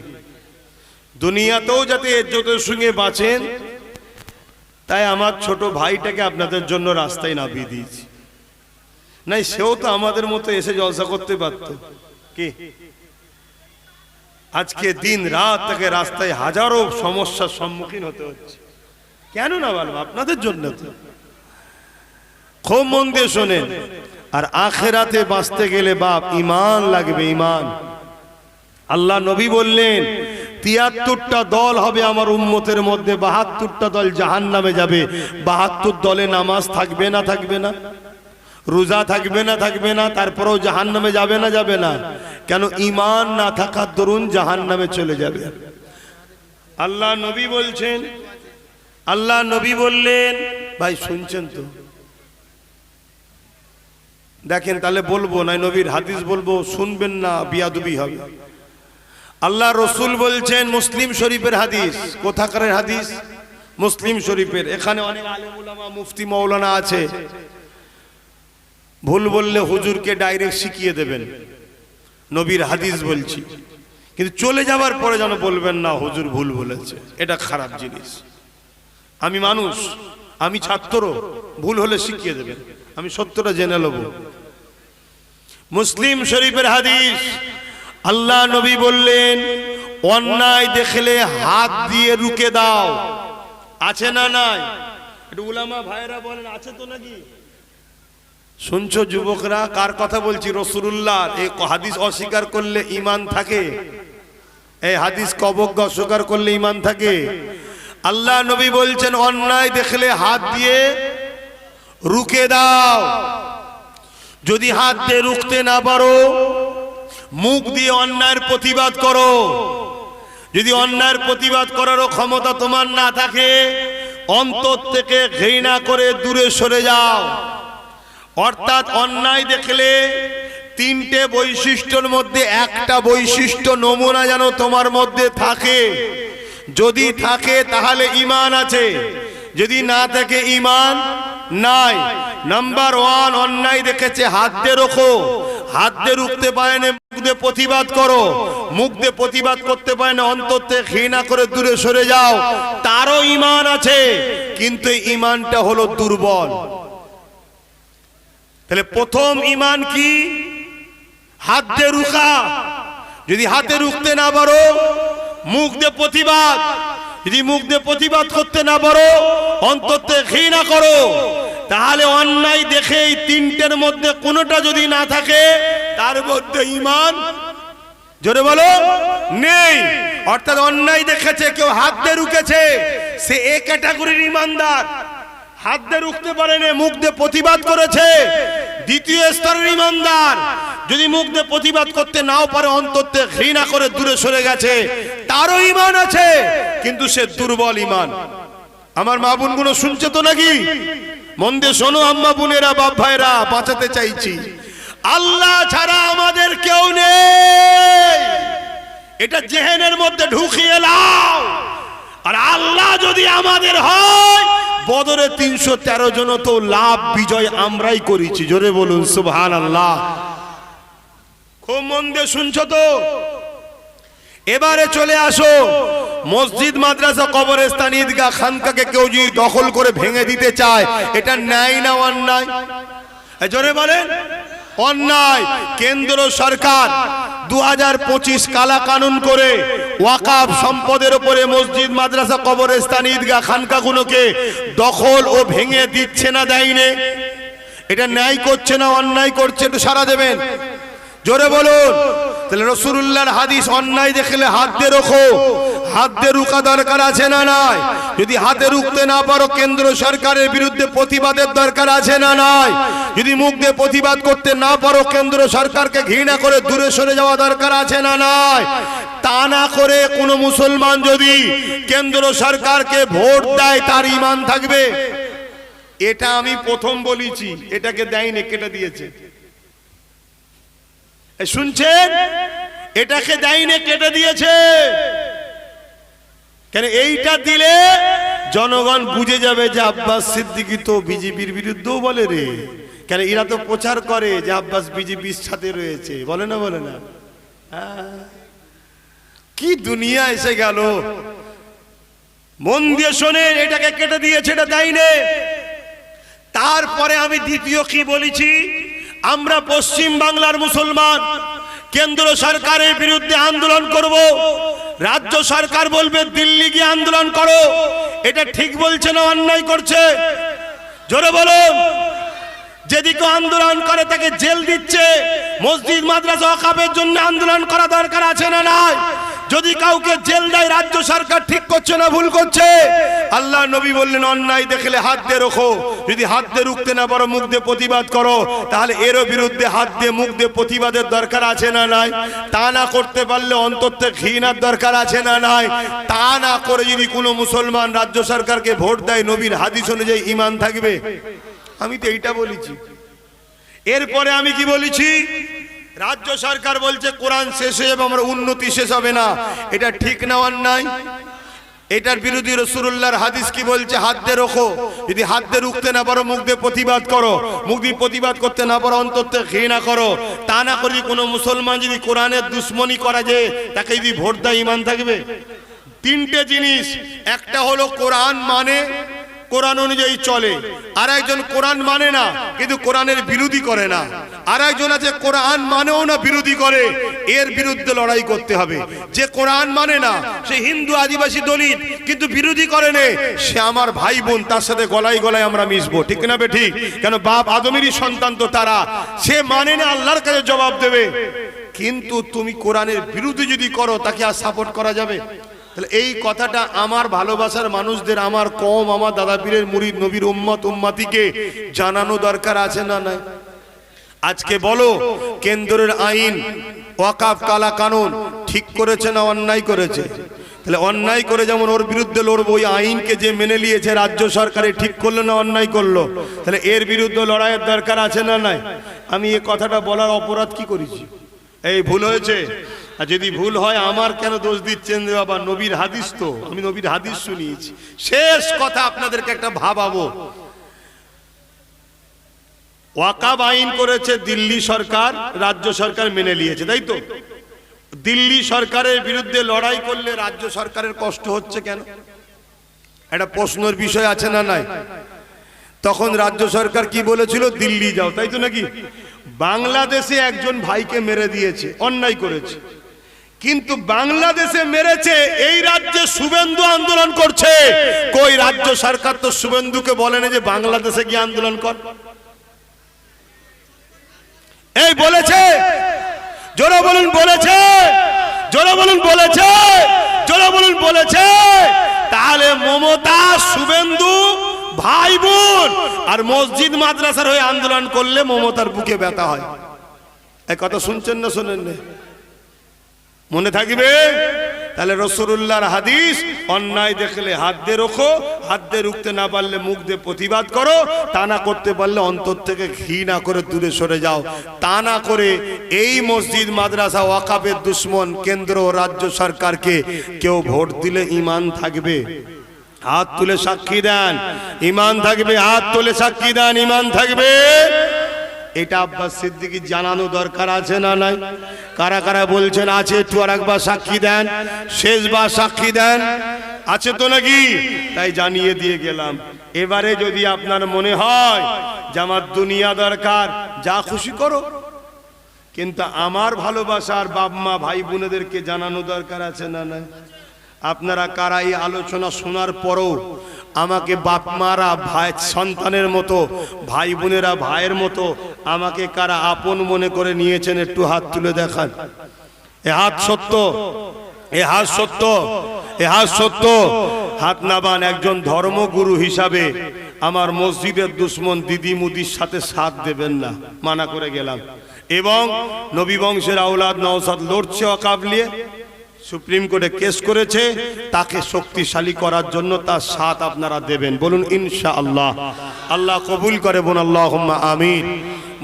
দুনিয়াতেও যাতে ইজ্জতের সঙ্গে বাঁচেন, তাই আমার ছোট ভাইটাকে আপনাদের জন্য রাস্তায় নামিয়ে দিয়েছি। নাই সেও তো আমাদের মতো এসে জলসা করতে পারত কি? আজকে দিন রাত তাকে রাস্তায় হাজারো সমস্যার সম্মুখীন হতে হচ্ছে। কেন না বলবো? আপনাদের জন্য তো। খুব মন দিয়ে শোনেন। আর আখেরাতে বাঁচতে গেলে বাপ ঈমান লাগবে, ঈমান। আল্লাহ নবী বললেন ৭৩টা দল হবে আমার উম্মতের মধ্যে, ৭২টা দল জাহান্নামে যাবে। ৭২ দলে নামাজ থাকবে না থাকবে না, রোজা থাকবে না থাকবে না, তারপরেও জাহান্নামে যাবে না যাবে না। কেন? ঈমান না থাকার দরুন জাহান্নামে চলে যাবে। আল্লাহ নবী বলছেন, আল্লাহ নবী বললেন, ভাই শুনছেন তো? দেখেন তাহলে বলবো না, নবীর হাদিস বলবো, শুনবেন না বিয়াদবি হবে। আল্লাহ রসুল বলছেন, মুসলিম শরীফের হাদিস। কোথাকার হাদিস? মুসলিম শরীফের। এখানে অনেক আলেম উলামা মুফতি মাওলানা আছে, ভুল বললে হুজুরকে ডাইরেক্ট শিখিয়ে দেবেন। নবীর হাদিস বলছি, কিন্তু চলে যাবার পরে যেন বলবেন না হুজুর ভুল বলেছে, এটা খারাপ জিনিস। আমি মানুষ, আমি ছাত্র, ভুল হলে শিখিয়ে দেবেন, আমি সত্যটা জেনে নেব। মুসলিম শরীফের হাদিস। আল্লাহ নবী বললেন, অন্যায় দেখলে হাত দিয়ে রুকে দাও। আছে না নাই? একটু উলামা ভাইরা বলেন, আছে তো নাকি? শুনছো যুবকরা? কার কথা বলছি? রাসূলুল্লাহ। এই হাদিস অস্বীকার করলে ঈমান থাকে? এই হাদিস কবজ্ঞ অস্বীকার করলে ঈমান থাকে? আল্লাহ নবী বলছেন, অন্যায় দেখলে হাত দিয়ে রুকে দাও। যদি হাত দিয়ে রুখতে না পারো মুখ দিয়ে অন্যায়ের প্রতিবাদ করো। যদি অন্যায়ের প্রতিবাদ করারও ক্ষমতা তোমার না থাকে অন্তর থেকে ঘৃণা করে দূরে সরে যাও। অর্থাৎ অন্যায় দেখলে তিনটে বৈশিষ্ট্যের মধ্যে একটা বৈশিষ্ট্য নমুনা যেন তোমার মধ্যে থাকে। যদি থাকে তাহলে ঈমান আছে, যদি না থাকে ঈমান নাই। নাম্বার 1, অন্যায় দেখেছে হাত দিয়ে রোখো, হাত দিয়ে রুখতে পারে না মুখ দিয়ে প্রতিবাদ করো, মুখ দিয়ে প্রতিবাদ করতে পারে না অন্তর থেকে ঘৃণা করে দূরে সরে যাও। তারও ঈমান আছে কিন্তু এই ঈমানটা হলো দুর্বল। তাহলে প্রথম ঈমান কি? হাত দিয়ে রুখা। যদি হাতে রুখতে না পারো মুখ দিয়ে প্রতিবাদ, যদি মুখ দিয়ে প্রতিবাদ করতে না পারো অন্তর থেকে ঘৃণা করো, তাহলে অন্যায় দেখে এই তিনটের মধ্যে কোনোটা যদি না থাকে তার মধ্যে ঈমান, জোরে বলো, নেই। অর্থাৎ অন্যায় দেখেছে কেউ হাত দিয়ে রুখেছে সে এ ক্যাটাগরির ঈমানদার। হাত দিয়ে রুখতে পারে না মুখ দিয়ে প্রতিবাদ করেছে দ্বিতীয় স্তরের ঈমানদার। যদি মুখ দিয়ে প্রতিবাদ করতে নাও পারে অন্তর থেকে ঘৃণা করে দূরে সরে গেছে তারও ঈমান আছে কিন্তু সে দুর্বল ঈমান। আমার মা বোনগুলো শুনছে তো নাকি? মন দিয়ে শোনো আম্মা বোনেরা, বাপ ভাইরা, বাঁচাতে চাইছি। আল্লাহ ছাড়া আমাদের কেউ নেই, এটা জেহেনের মধ্যে ঢুকিয়ে নাও। আর আল্লাহ যদি আমাদের হয় বদরে 313 জন তো লাভ বিজয় আমরাই করেছি। জোরে বলুন সুবহানাল্লাহ। খুব মন দিয়ে শুনছো তো? এবারে চলে আসো মসজিদ, মাদ্রাসা, কবরস্থান, ঈদগাহ, খানকাকে কেউ যদি দখল করে ভেঙে দিতে চায় এটা ন্যায় না অন্যায়? জোরে বলেন অন্যায়। কেন্দ্র সরকার 2025 কালা কানুন করে ওয়াকাফ সম্পদের উপরে মসজিদ, মাদ্রাসা, কবরস্থান, ঈদগাহ, খানকাগুলোকে দখল ও ভেঙে দিচ্ছে না, দেয়নি? এটা ন্যায় করছে না অন্যায় করছে? একটু সাড়া দেবেন, জোরে বলুন। তাহলে রাসূলুল্লাহর হাদিস, অন্যায় দেখলে হাত দিয়ে রোখো। হাত দিয়ে রুখা দরকার আছে না নাই? যদি হাতে রুখতে না পারো কেন্দ্র সরকারের বিরুদ্ধে প্রতিবাদের দরকার আছে না নাই? যদি মুখ দিয়ে প্রতিবাদ করতে না পারো কেন্দ্র সরকারকে ঘৃণা করে দূরে সরে যাওয়া দরকার আছে না নাই? তা না করে কোন মুসলমান যদি কেন্দ্র সরকারকে ভোট দেয় তার ঈমান থাকবে? এটা আমি প্রথম বলেছি, এটাকে দেয়নি, কেটে দিয়েছে। শুনছেন? এটাকে দেয়নি, কেটে দিয়েছে। কেন? এইটা দিলে জনগণ বুঝে যাবে যে আব্বাস সিদ্দিকী তো বিজেপির বিরুদ্ধেও বলে রে। কেন? এরা তো প্রচার করে যে আব্বাস বিজেপির সাথে রয়েছে, বলে না? বলে না? কি দুনিয়া এসে গেল। মন দিয়ে শোনেন, এটাকে কেটে দিয়েছে, এটা দেয়নি। তারপরে আমি দ্বিতীয় কি বলেছি? আমরা পশ্চিম বাংলার মুসলমান কেন্দ্র সরকারের বিরুদ্ধে আন্দোলন করব। রাজ্য সরকার বলবে দিল্লি গিয়ে আন্দোলন করো। এটা ঠিক বলছে না অন্যায় করছে? জোরে বলুন। যেদিকে আন্দোলন করে তাকে জেল দিচ্ছে। মসজিদ, মাদ্রাসা, ওয়াকাফের জন্য আন্দোলন করা দরকার আছে না নাই? যদি কাউকে জেল দেয় রাজ্য সরকার ঠিক করছে না ভুল করছে? আল্লাহ নবী বললেন অন্যায় দেখলে হাত দিয়ে রোখো। যদি হাত দিয়ে রুখতে না পারো মুখ দিয়ে প্রতিবাদ করো। তাহলে এরও বিরুদ্ধে হাত দিয়ে মুখ দিয়ে প্রতিবাদের দরকার আছে না নাই? তা না করতে পারলে অন্তর থেকে ঘৃণার দরকার আছে না নাই? তা না করে যদি কোনো মুসলমান রাজ্য সরকারকে ভোট দেয় নবীর হাদিস অনুযায়ী ঈমান থাকবে? আমি তো এইটা বলেছি। এরপরে আমি কি বলেছি? রাজ্য সরকার বলছে কোরআন শেষ হয়ে যাবে, আমার উন্নতি শেষ হবে না। এটা ঠিক না অন্যায়? এটার বিরোধী রাসূলুল্লাহর হাদিস কি বলছে? হাত দিয়ে রোখো। যদি হাত দিয়ে রুখতে না পারো মুখ দিয়ে প্রতিবাদ করো। মুখ দিয়ে প্রতিবাদ করতে না পারো অন্তর থেকে ঘৃণা করো। তা না করে কোনো মুসলমান যদি কোরআনের দুশ্মনী করা যায় তাকে যদি ভোট দেয় ঈমান থাকবে? তিনটে জিনিস, একটা হলো কোরআন মানে, কোরআন অনুযায়ী চলে। আর একজন কোরআন মানে না কিন্তু কোরআনের বিরোধী করে না। আর একজন আছে কোরআন মানেও না বিরোধী করে, এর বিরুদ্ধে লড়াই করতে হবে। যে কোরআন মানে না সে হিন্দু, আদিবাসী, দলিত কিন্তু বিরোধী করে নে, সে আমার ভাই বোন, তার সাথে গলায় গলায় আমরা মিশবো। ঠিক না বে ঠিক? কেন? বাপ আদমেরই সন্তান তো তারা। সে মানে না, আল্লাহর কাছে জবাব দেবে। কিন্তু তুমি কোরআনের বিরোধী যদি করো তাকে আর সাপোর্ট করা যাবে? তাহলে এই কথাটা আমার ভালোবাসার মানুষদের, আমার কম, আমার দাদা পীরের মুরিদ, নবীর উম্মত উম্মাতিকে জানানো দরকার আছে না নাই? আজকে বলো কেন্দ্রের আইন ওয়াকাফ কালা কানুন ঠিক করেছে না অন্যায় করেছে? তাহলে অন্যায় করে যেমন ওর বিরুদ্ধে লড়বো, ওই আইনকে যে মেনে নিয়েছে রাজ্য সরকারে ঠিক করলো না অন্যায় করলো, তাহলে এর বিরুদ্ধে লড়াইয়ের দরকার আছে না নাই? আমি এই কথাটা বলার অপরাধ কি করেছি? এই ভুল হয়েছে? আর যদি ভুল হয় আমার কেন দোষ দিচ্ছেন যে বাবা নবীর হাদিস, তো আমি নবীর হাদিস শুনিয়েছি। শেষ কথা আপনাদেরকে একটা ভাবাবো, ওয়াকাব আইন করেছে দিল্লি সরকার, রাজ্য সরকার মেনে নিয়েছে, তাই তো? দিল্লি সরকারের বিরুদ্ধে লড়াই করলে রাজ্য সরকারের কষ্ট হচ্ছে কেন? একটা প্রশ্নের বিষয় আছে না নাই? তখন রাজ্য সরকার কি বলেছিল? দিল্লি যাও, তাই তো নাকি? বাংলাদেশে একজন ভাইকে মেরে দিয়েছে, অন্যায় করেছে, কিন্তু বাংলাদেশে মেরেছে, এই রাজ্যে শুভেন্দু আন্দোলন করছে। কই রাজ্য সরকার তো শুভেন্দুকে বলেনি যে বাংলাদেশে গিয়ে আন্দোলন কর? এই বলেছে? জোরে বলুন বলেছে? জোরে বলুন বলেছে? জোরে বলুন বলেছে? তাহলে মমতা শুভেন্দু ভাই বোন, আর মসজিদ মাদ্রাসার হয়ে আন্দোলন করলে মমতার বুকে ব্যথা হয়। এই কথা শুনছেন না শোনেন না? মনে থাকবে। তাহলে রাসূলুল্লাহর হাদিস, অন্যায় দেখলে হাত দিয়ে রোখো, হাত দিয়ে রুখতে না পারলে মুখ দিয়ে প্রতিবাদ করো, তা না করতে পারলে অন্তর থেকে ঘৃণা করে দূরে সরে যাও। তা না করে এই মসজিদ মাদ্রাসা ওয়াকাফের দুশ্মন কেন্দ্র ও রাজ্য সরকারকে কেউ ভোট দিলে ঈমান থাকবে? হাত তুলে সাক্ষী দেন ঈমান থাকবে। হাত তুলে সাক্ষী দেন ঈমান থাকবে। এটা আব্বাস সিদ্দিকী জানানো দরকার আছে না নাই? কারা কারা বলছেন আছে? একটু আর একবার সাক্ষী দেন, শেষবার সাক্ষী দেন। আছে তো নাকি? তাই জানিয়ে দিয়ে গেলাম। এবারে যদি আপনার মনে হয় যে আমার দুনিয়া দরকার, যা খুশি করো, কিন্তু আমার ভালোবাসার বাপ মা ভাই বোনেদেরকে জানানো দরকার আছে না নাই? আপনারা কারা এই আলোচনা শোনার পরও আমাকে বাপ মারা ভাই সন্তানের মতো, ভাই বোনেরা ভাইয়ের মতো আমাকে কারা আপন মনে করে নিয়েছেন? একটু হাত তুলে দেখান। এ হাত সত্য, এ হাত সত্য, এ হাত সত্য। হাত নাবান। একজন ধর্মগুরু হিসাবে আমার মসজিদের দুশ্মন দিদি মুদির সাথে সাথ দেবেন না, মানা করে গেলাম। এবং নবী বংশের আওলাদ নওশাদ লড়ছে ওয়াকাফ নিয়ে, সুপ্রিম কোর্টে কেস করেছে, তাকে শক্তিশালী করার জন্য তার সাথ আপনারা দেবেন। বলুন ইনশাআল্লাহ। আল্লাহ কবুল করে, বোন আল্লাহুম্মা আমিন।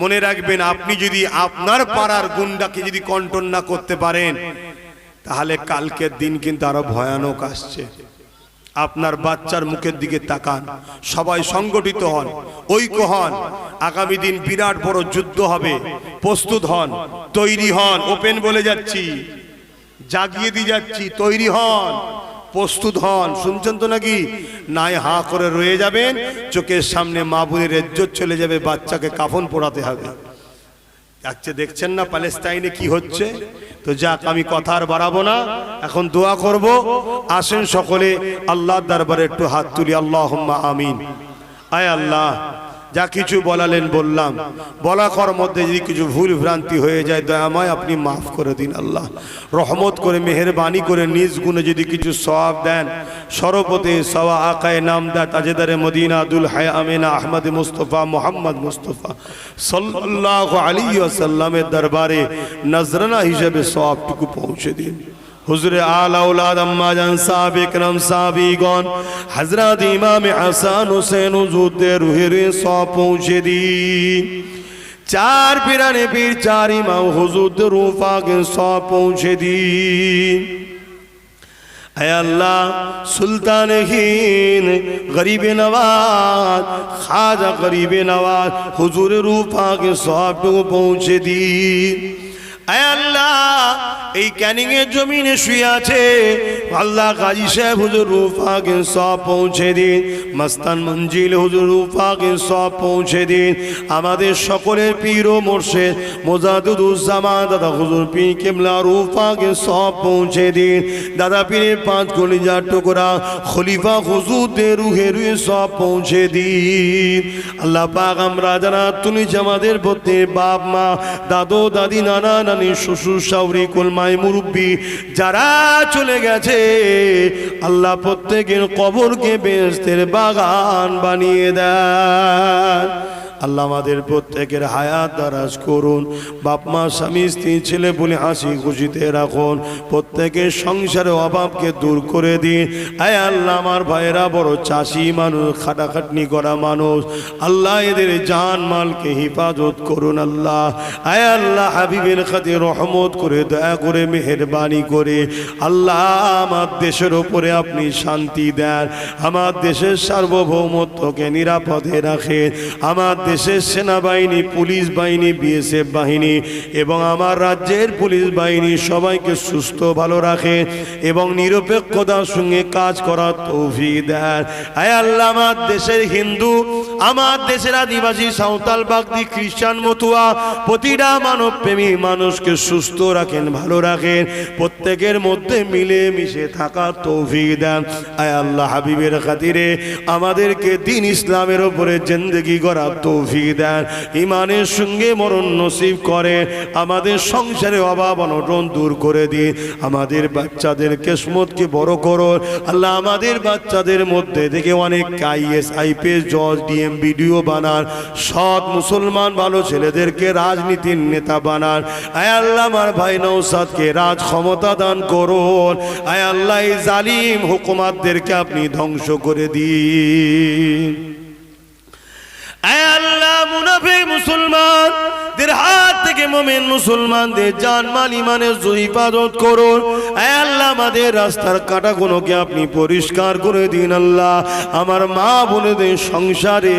মনে রাখবেন, আপনি যদি আপনার পাড়ার গুন্ডাকে যদি কন্ট্রোল না করতে পারেন, তাহলে কালকের দিন কিন্তু আরো ভয়ানক আসছে। আপনার বাচ্চার মুখের দিকে তাকান, সবাই সংগঠিত হন, ঐক্য হন। আগামী দিন বিরাট বড় যুদ্ধ হবে, প্রস্তুত হন, তৈরি হন। ওপেন বলে যাচ্ছি, জাগিয়ে দিয়ে যাচ্ছি, তৈরি হন, প্রস্তুত হন। শুনছেন তো নাকি? নাই হাঁ করে রয়ে যাবেন, চোখের সামনে মা বোনের ইজ্জত চলে যাবে, বাচ্চাকে কাফন পরাতে হবে। আচ্ছা, দেখছেন না প্যালেস্টাইনে কি হচ্ছে? তো যাক, আমি কথা আর বাড়াবো না, এখন দোয়া করব। আসেন সকলে আল্লাহর দরবারে একটু হাত তুলি। আল্লাহুম্মা আমিন। আয় আল্লাহ, যা কিছু বলালেন বললাম, বলার মধ্যে যদি কিছু ভুল ভ্রান্তি হয়ে যায় দয়াময় আপনি মাফ করে দিন। আল্লাহ রহমত করে মেহেরবানি করে নিজ গুণে যদি কিছু সওয়াব দেন, সরবতে সওয়া আকায়ে নামদা তাজেদারে মদিনা আদুল হায়া আমিনা আহমদ মুস্তফা মোহাম্মদ মুস্তফা সাল্লাল্লাহু আলাইহি ওয়াসাল্লামের দরবারে নজরানা হিসেবে সওয়াবটুকু পৌঁছে দিন। হুজুরে আলা আওলাদ আম্মা জান সাহাবে کرام সাহাবীগণ হযরত ইমাম হাসান হোসেন হুজুরদের রুহের সওয়াব পৌঁছে দিন। চার পীরানে পীর, চার ইমাম হুজুরদের রূহ পাকে সওয়াব পৌঁছে দিন। আয় আল্লাহ, সুলতান হিন্দ গরিবে নওয়াজ খাজা গরিবে নওয়াজ হুজুরের রূহ পাকে সওয়াবটুকু পৌঁছে দিন। আয় আল্লাহ, এই ক্যানিং এর জমিনে শুয়ে আছে আল্লাহ গাজী সাহেব হুজুর রূহ পাকে সওয়াব পৌঁছে দিন। মস্তান মঞ্জিল হুজুর রূহ পাকে সওয়াব পৌঁছে দিন। আমাদের সকলের পীর ও মুর্শিদ মোজাদুদ্দুজ্জামান দাদা হুজুর পীর কিবলা রূহ পাকে সওয়াব পৌঁছে দিন। দাদা পীরের পাঁচ কলিজার টুকরা খলিফা হুজুরদের রুহে সওয়াব পৌঁছে দিন। আল্লাহ পাক আমরা যারা তুলেছি আমাদের প্রতি বাপ মা দাদু দাদি নানা নানি শ্বশুর শাশুড়ি কুলমাই মুরব্বী যারা চলে গেছে, আল্লাহ প্রত্যেকের কবরকে বেহেশতের বাগান বানিয়ে দেন। আল্লাহ আমাদের প্রত্যেকের হায়াত দারাজ করুন, বাপ মা স্বামী স্ত্রী ছেলে বলে হাসি খুশিতে রাখুন, প্রত্যেকের সংসারে অভাবকে দূর করে দিন। আয় আল্লাহ আমার ভাইয়েরা বড় চাষি মানুষ, খাটাখাটনি করা মানুষ, আল্লাহ এদের জান মালকে হেফাজত করুন আল্লাহ। আয় আল্লাহ হাবিবের খাতে রহমত করে দয়া করে মেহেরবানি করে আল্লাহ আমার দেশের ওপরে আপনি শান্তি দেন, আমার দেশের সার্বভৌমত্বকে নিরাপদে রাখেন, আমার দেশের সেনাবাহিনী, পুলিশ বাহিনী, বিএসএফ বাহিনী এবং আমার রাজ্যের পুলিশ বাহিনী সবাইকে সুস্থ ভালো রাখে এবং নিরপেক্ষতার সঙ্গে কাজ করার তৌফিক দেন। আয় আল্লাহ আমার দেশের হিন্দু, আমার দেশের আদিবাসী, সাঁওতাল, বাগদি, খ্রিস্টান, মতুয়া প্রতিটা মানব প্রেমী মানুষকে সুস্থ রাখেন, ভালো রাখেন, প্রত্যেকের মধ্যে মিলে মিশে থাকার তৌফিক দেন। আয় আল্লাহ হাবিবের খাতিরে আমাদেরকে দ্বীন ইসলামের উপরে জিন্দেগি করার তৌফিক দেন, ইমানের সঙ্গে মরণ নসিব করে, আমাদের সংসারে অভাব অনটন দূর করে দিন, আমাদের বাচ্চাদের কিসমতকে বড় করো আল্লাহ। আমাদের বাচ্চাদের মধ্যে থেকে অনেক আইএস, আইপিএস, জজ, ডিএম, বিডিও বানান, সৎ মুসলমান ভালো ছেলেদেরকে রাজনীতির নেতা বানান। আয় আল্লাহ আমার ভাই নওশাদকে রাজ ক্ষমতা দান করুন। আয় আল্লাহ এই জালিম হুকুমাতদেরকে আপনি ধ্বংস করে দিন। আয় আল্লাহ মুনাফিক মুসলমানদের হাত থেকে মুমিন মুসলমানদের জানমাল ইমানের হিফাজত করুন। আয় আল্লাহ আমাদের রাস্তার কাঁটাগুলোকে আপনি পরিষ্কার করে দিন আল্লাহ। আমার মা বোনেদের সংসারে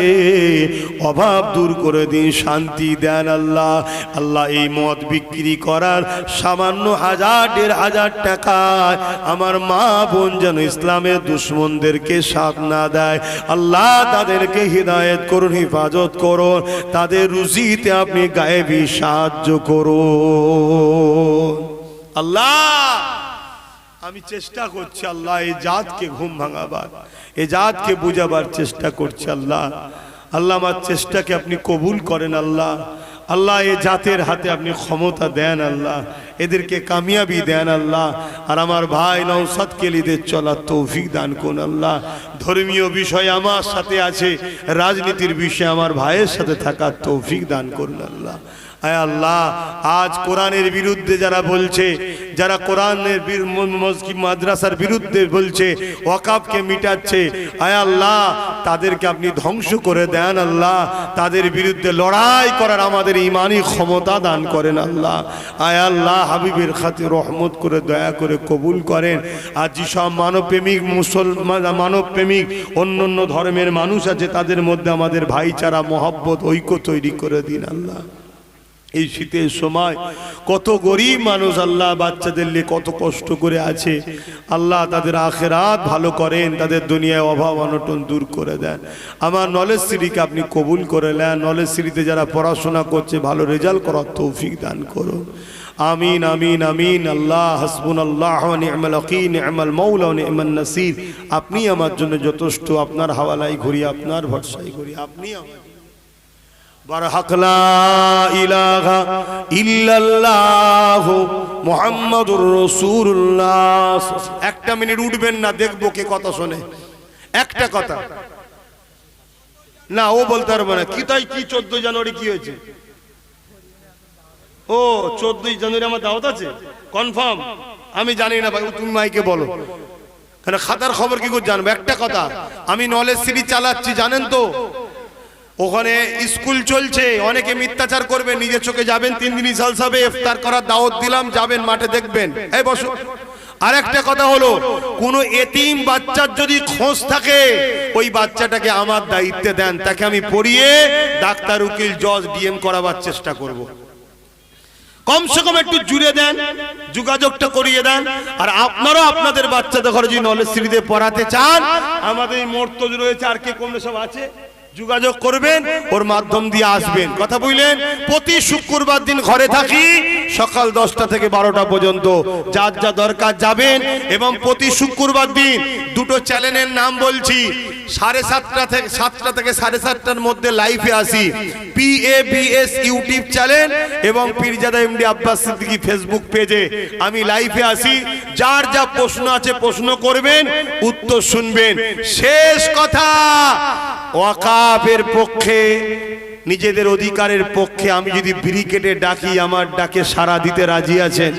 অভাব দূর করে দিন, শান্তি দেন আল্লাহ। আল্লাহ এই মদ বিক্রি করার সামান্য 1000-1500 টাকায় আমার মা বোন যেন ইসলামের দুশ্মনদেরকে সাথ না দেয় আল্লাহ, তাদেরকে হিদায়াত করুন, হেফাজত করুন, তাদের রুজিতে আপনি গায়েবী সাহায্য করুন আল্লাহ। আমি চেষ্টা করছি আল্লাহ এই জাতকে ঘুম ভাঙাবার, এই জাতকে বুঝাবার চেষ্টা করছি আল্লাহ। আল্লাহ আমার চেষ্টাকে আপনি কবুল করেন আল্লাহ। আল্লাহ এই জাতের হাতে আপনি ক্ষমতা দেন আল্লাহ, এদেরকে কামিয়াবি দেন আল্লাহ। আর আমার ভাই নওশাদকে লিদের চলার তৌফিক দান করুন আল্লাহ। ধর্মীয় বিষয় আমার সাথে আছে, রাজনীতির বিষয়ে আমার ভাইয়ের সাথে থাকার তৌফিক দান করুন আল্লাহ। আয় আল্লাহ আজ কোরআনের বিরুদ্ধে যারা বলছে, যারা কোরআনের মসজিদ মাদ্রাসার বিরুদ্ধে বলছে, ওয়াকাফকে মিটাচ্ছে, আয় আল্লাহ তাদেরকে আপনি ধ্বংস করে দেন আল্লাহ। তাদের বিরুদ্ধে লড়াই করার আমাদের ঈমানি ক্ষমতা দান করেন আল্লাহ। আয় আল্লাহ হাবিবের খাতির রহমত করে দয়া করে কবুল করেন। আর যেসব মানবপ্রেমিক মুসলমান, মানবপ্রেমিক অন্য অন্য ধর্মের মানুষ আছে, তাদের মধ্যে আমাদের ভাইচারা, মহব্বত, ঐক্য তৈরি করে দিন আল্লাহ। এই শীতের সময় কত গরিব মানুষ আল্লাহ বাচ্চাদের নিয়ে কত কষ্ট করে আছে আল্লাহ, তাদের আখেরাত ভালো করেন, তাদের দুনিয়ায় অভাব অনটন দূর করে দেন। আমার নলেজ সিটিকে আপনি কবুল করে নেন। নলেজ সিটিতে যারা পড়াশোনা করছে ভালো রেজাল্ট করার তৌফিক দান করুন। আমিন আমিন আমিন। আল্লাহ হাসবুনাল্লাহু ওয়া নি'মাল ওয়াকিল, নি'মাল মাওলা ওয়া নি'মান নাসির। আপনি আমার জন্য যথেষ্ট, আপনার হাওয়ালায় ঘুরি, আপনার ভরসায় ঘুরি, আপনি আমার বারহাক লা ইলাহা ইল্লাল্লাহু মুহাম্মাদুর রাসূলুল্লাহ। একটা মিনিট উঠবেন না, দেখবো কে কথা শোনে। একটা কথা না, ও বলতে পারবে না। কি তাই কি 14 জানুয়ারি কি হয়েছে? ও 14 জানুয়ারি আমার দাওয়াত আছে কনফার্ম? আমি জানি না ভাই, তুমি মাইকে বলো, কারণ খাতার খবর কি করে জানবো? একটা কথা, আমি নলেজ সিটি চালাচ্ছি জানেন তো, ওখানে স্কুল চলছে, অনেকে মিথ্যাচার করবে, নিজের চোখে যাবেন, 3 দিন জালসাবে ইফতার করার দাওয়াত দিলাম, যাবেন মাঠে দেখবেন। এই বসো। আর একটা কথা হলো, কোন এতিম বাচ্চার যদি খোঁজ থাকে, ওই বাচ্চাটাকে আমার দায়িত্বে দেন, তাকে আমি পড়িয়ে ডাক্তার, উকিল, জজ, ডিএম করাবার চেষ্টা করব। কমসে কম একটু জুড়ে দেন, যোগাযোগটা করিয়ে দেন। আর আপনারাও আপনাদের বাচ্চাদের ঘরে যদি নলেজ সিটিতে পড়াতে চান, আমাদের এই মর্তজ রয়েছে, আর কে কমলে সব আছে, যোগাযোগ করবেন, ওর মাধ্যম দিয়ে আসবেন। কথা বুঝলেন? প্রতি শুক্রবার দিন ঘরে থাকি, সকাল 10টা থেকে 12টা পর্যন্ত, যার যা দরকার যাবেন। এবং প্রতি শুক্রবার দিন দুটো চ্যানেলের নাম বলছি, 7:30 থেকে 7টা থেকে 7:30টার মধ্যে লাইভে আসি। PABS ইউটিউব চ্যানেল এবং পীরজাদা এমডি আব্বাস সিদ্দিকী ফেসবুক পেজে আমি লাইভে আসি। যার যা প্রশ্ন আছে প্রশ্ন করবেন, উত্তর শুনবেন। শেষ কথা, ওয়াকাফের পক্ষে নিজেদের অধিকারের পক্ষে আমি যদি ব্রিকেটে ডাকি আমার ডাকে সাড়া দিতে রাজি আছেন?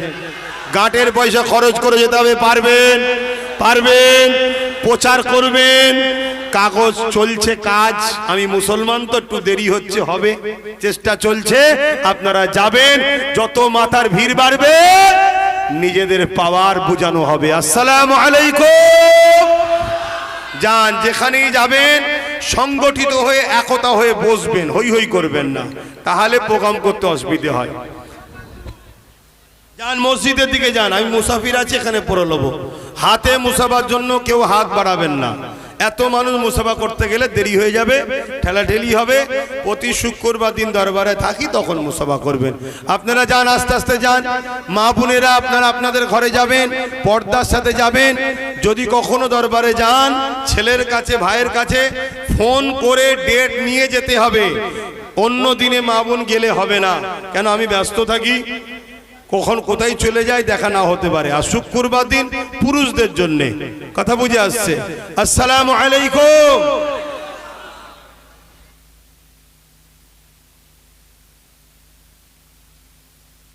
গাঁটের পয়সা খরচ করে যেতে হবে, পারবেন? পারবেন? প্রচার করবেন, কাগজ চলছে কাজ, আমি মুসলমান তো একটু দেরি হচ্ছে, হবে, চেষ্টা চলছে, আপনারা যাবেন, যত মাথার ভিড় বাড়বে নিজেদের পাওয়ার বোঝানো হবে। আসসালামু আলাইকুম। যান, যেখানেই যাবেন সংগঠিত হয়ে একতা হয়ে বসবেন, হই হই করবেন না, তাহলে প্রোগ্রাম করতে অসুবিধে হয়। যান, মসজিদের দিকে যান, আমি মুসাফির আছি, এখানে পড়ে নেবো। হাতে মুসাফার জন্য কেউ হাত বাড়াবেন না, এত মানুষ মুসাফা করতে গেলে দেরি হয়ে যাবে, ঠেলাঠেলি হবে। প্রতি শুক্রবার দিন দরবারে থাকি, তখন মুসাফা করবেন। আপনারা যান, আস্তে আস্তে যান। মা বোনেরা আপনারা আপনাদের ঘরে যাবেন, পর্দার সাথে যাবেন। যদি কখনো দরবারে যান, ছেলের কাছে ভাইয়ের কাছে ফোন করে ডেট নিয়ে যেতে হবে। অন্য দিনে মা বোন গেলে হবে না, কেন আমি ব্যস্ত থাকি, কখন কোথায় চলে যায় দেখা না হতে পারে। আর শুক্রবার দিন পুরুষদের জন্য, কথা বুঝে আসছে? আসসালামু আলাইকুম।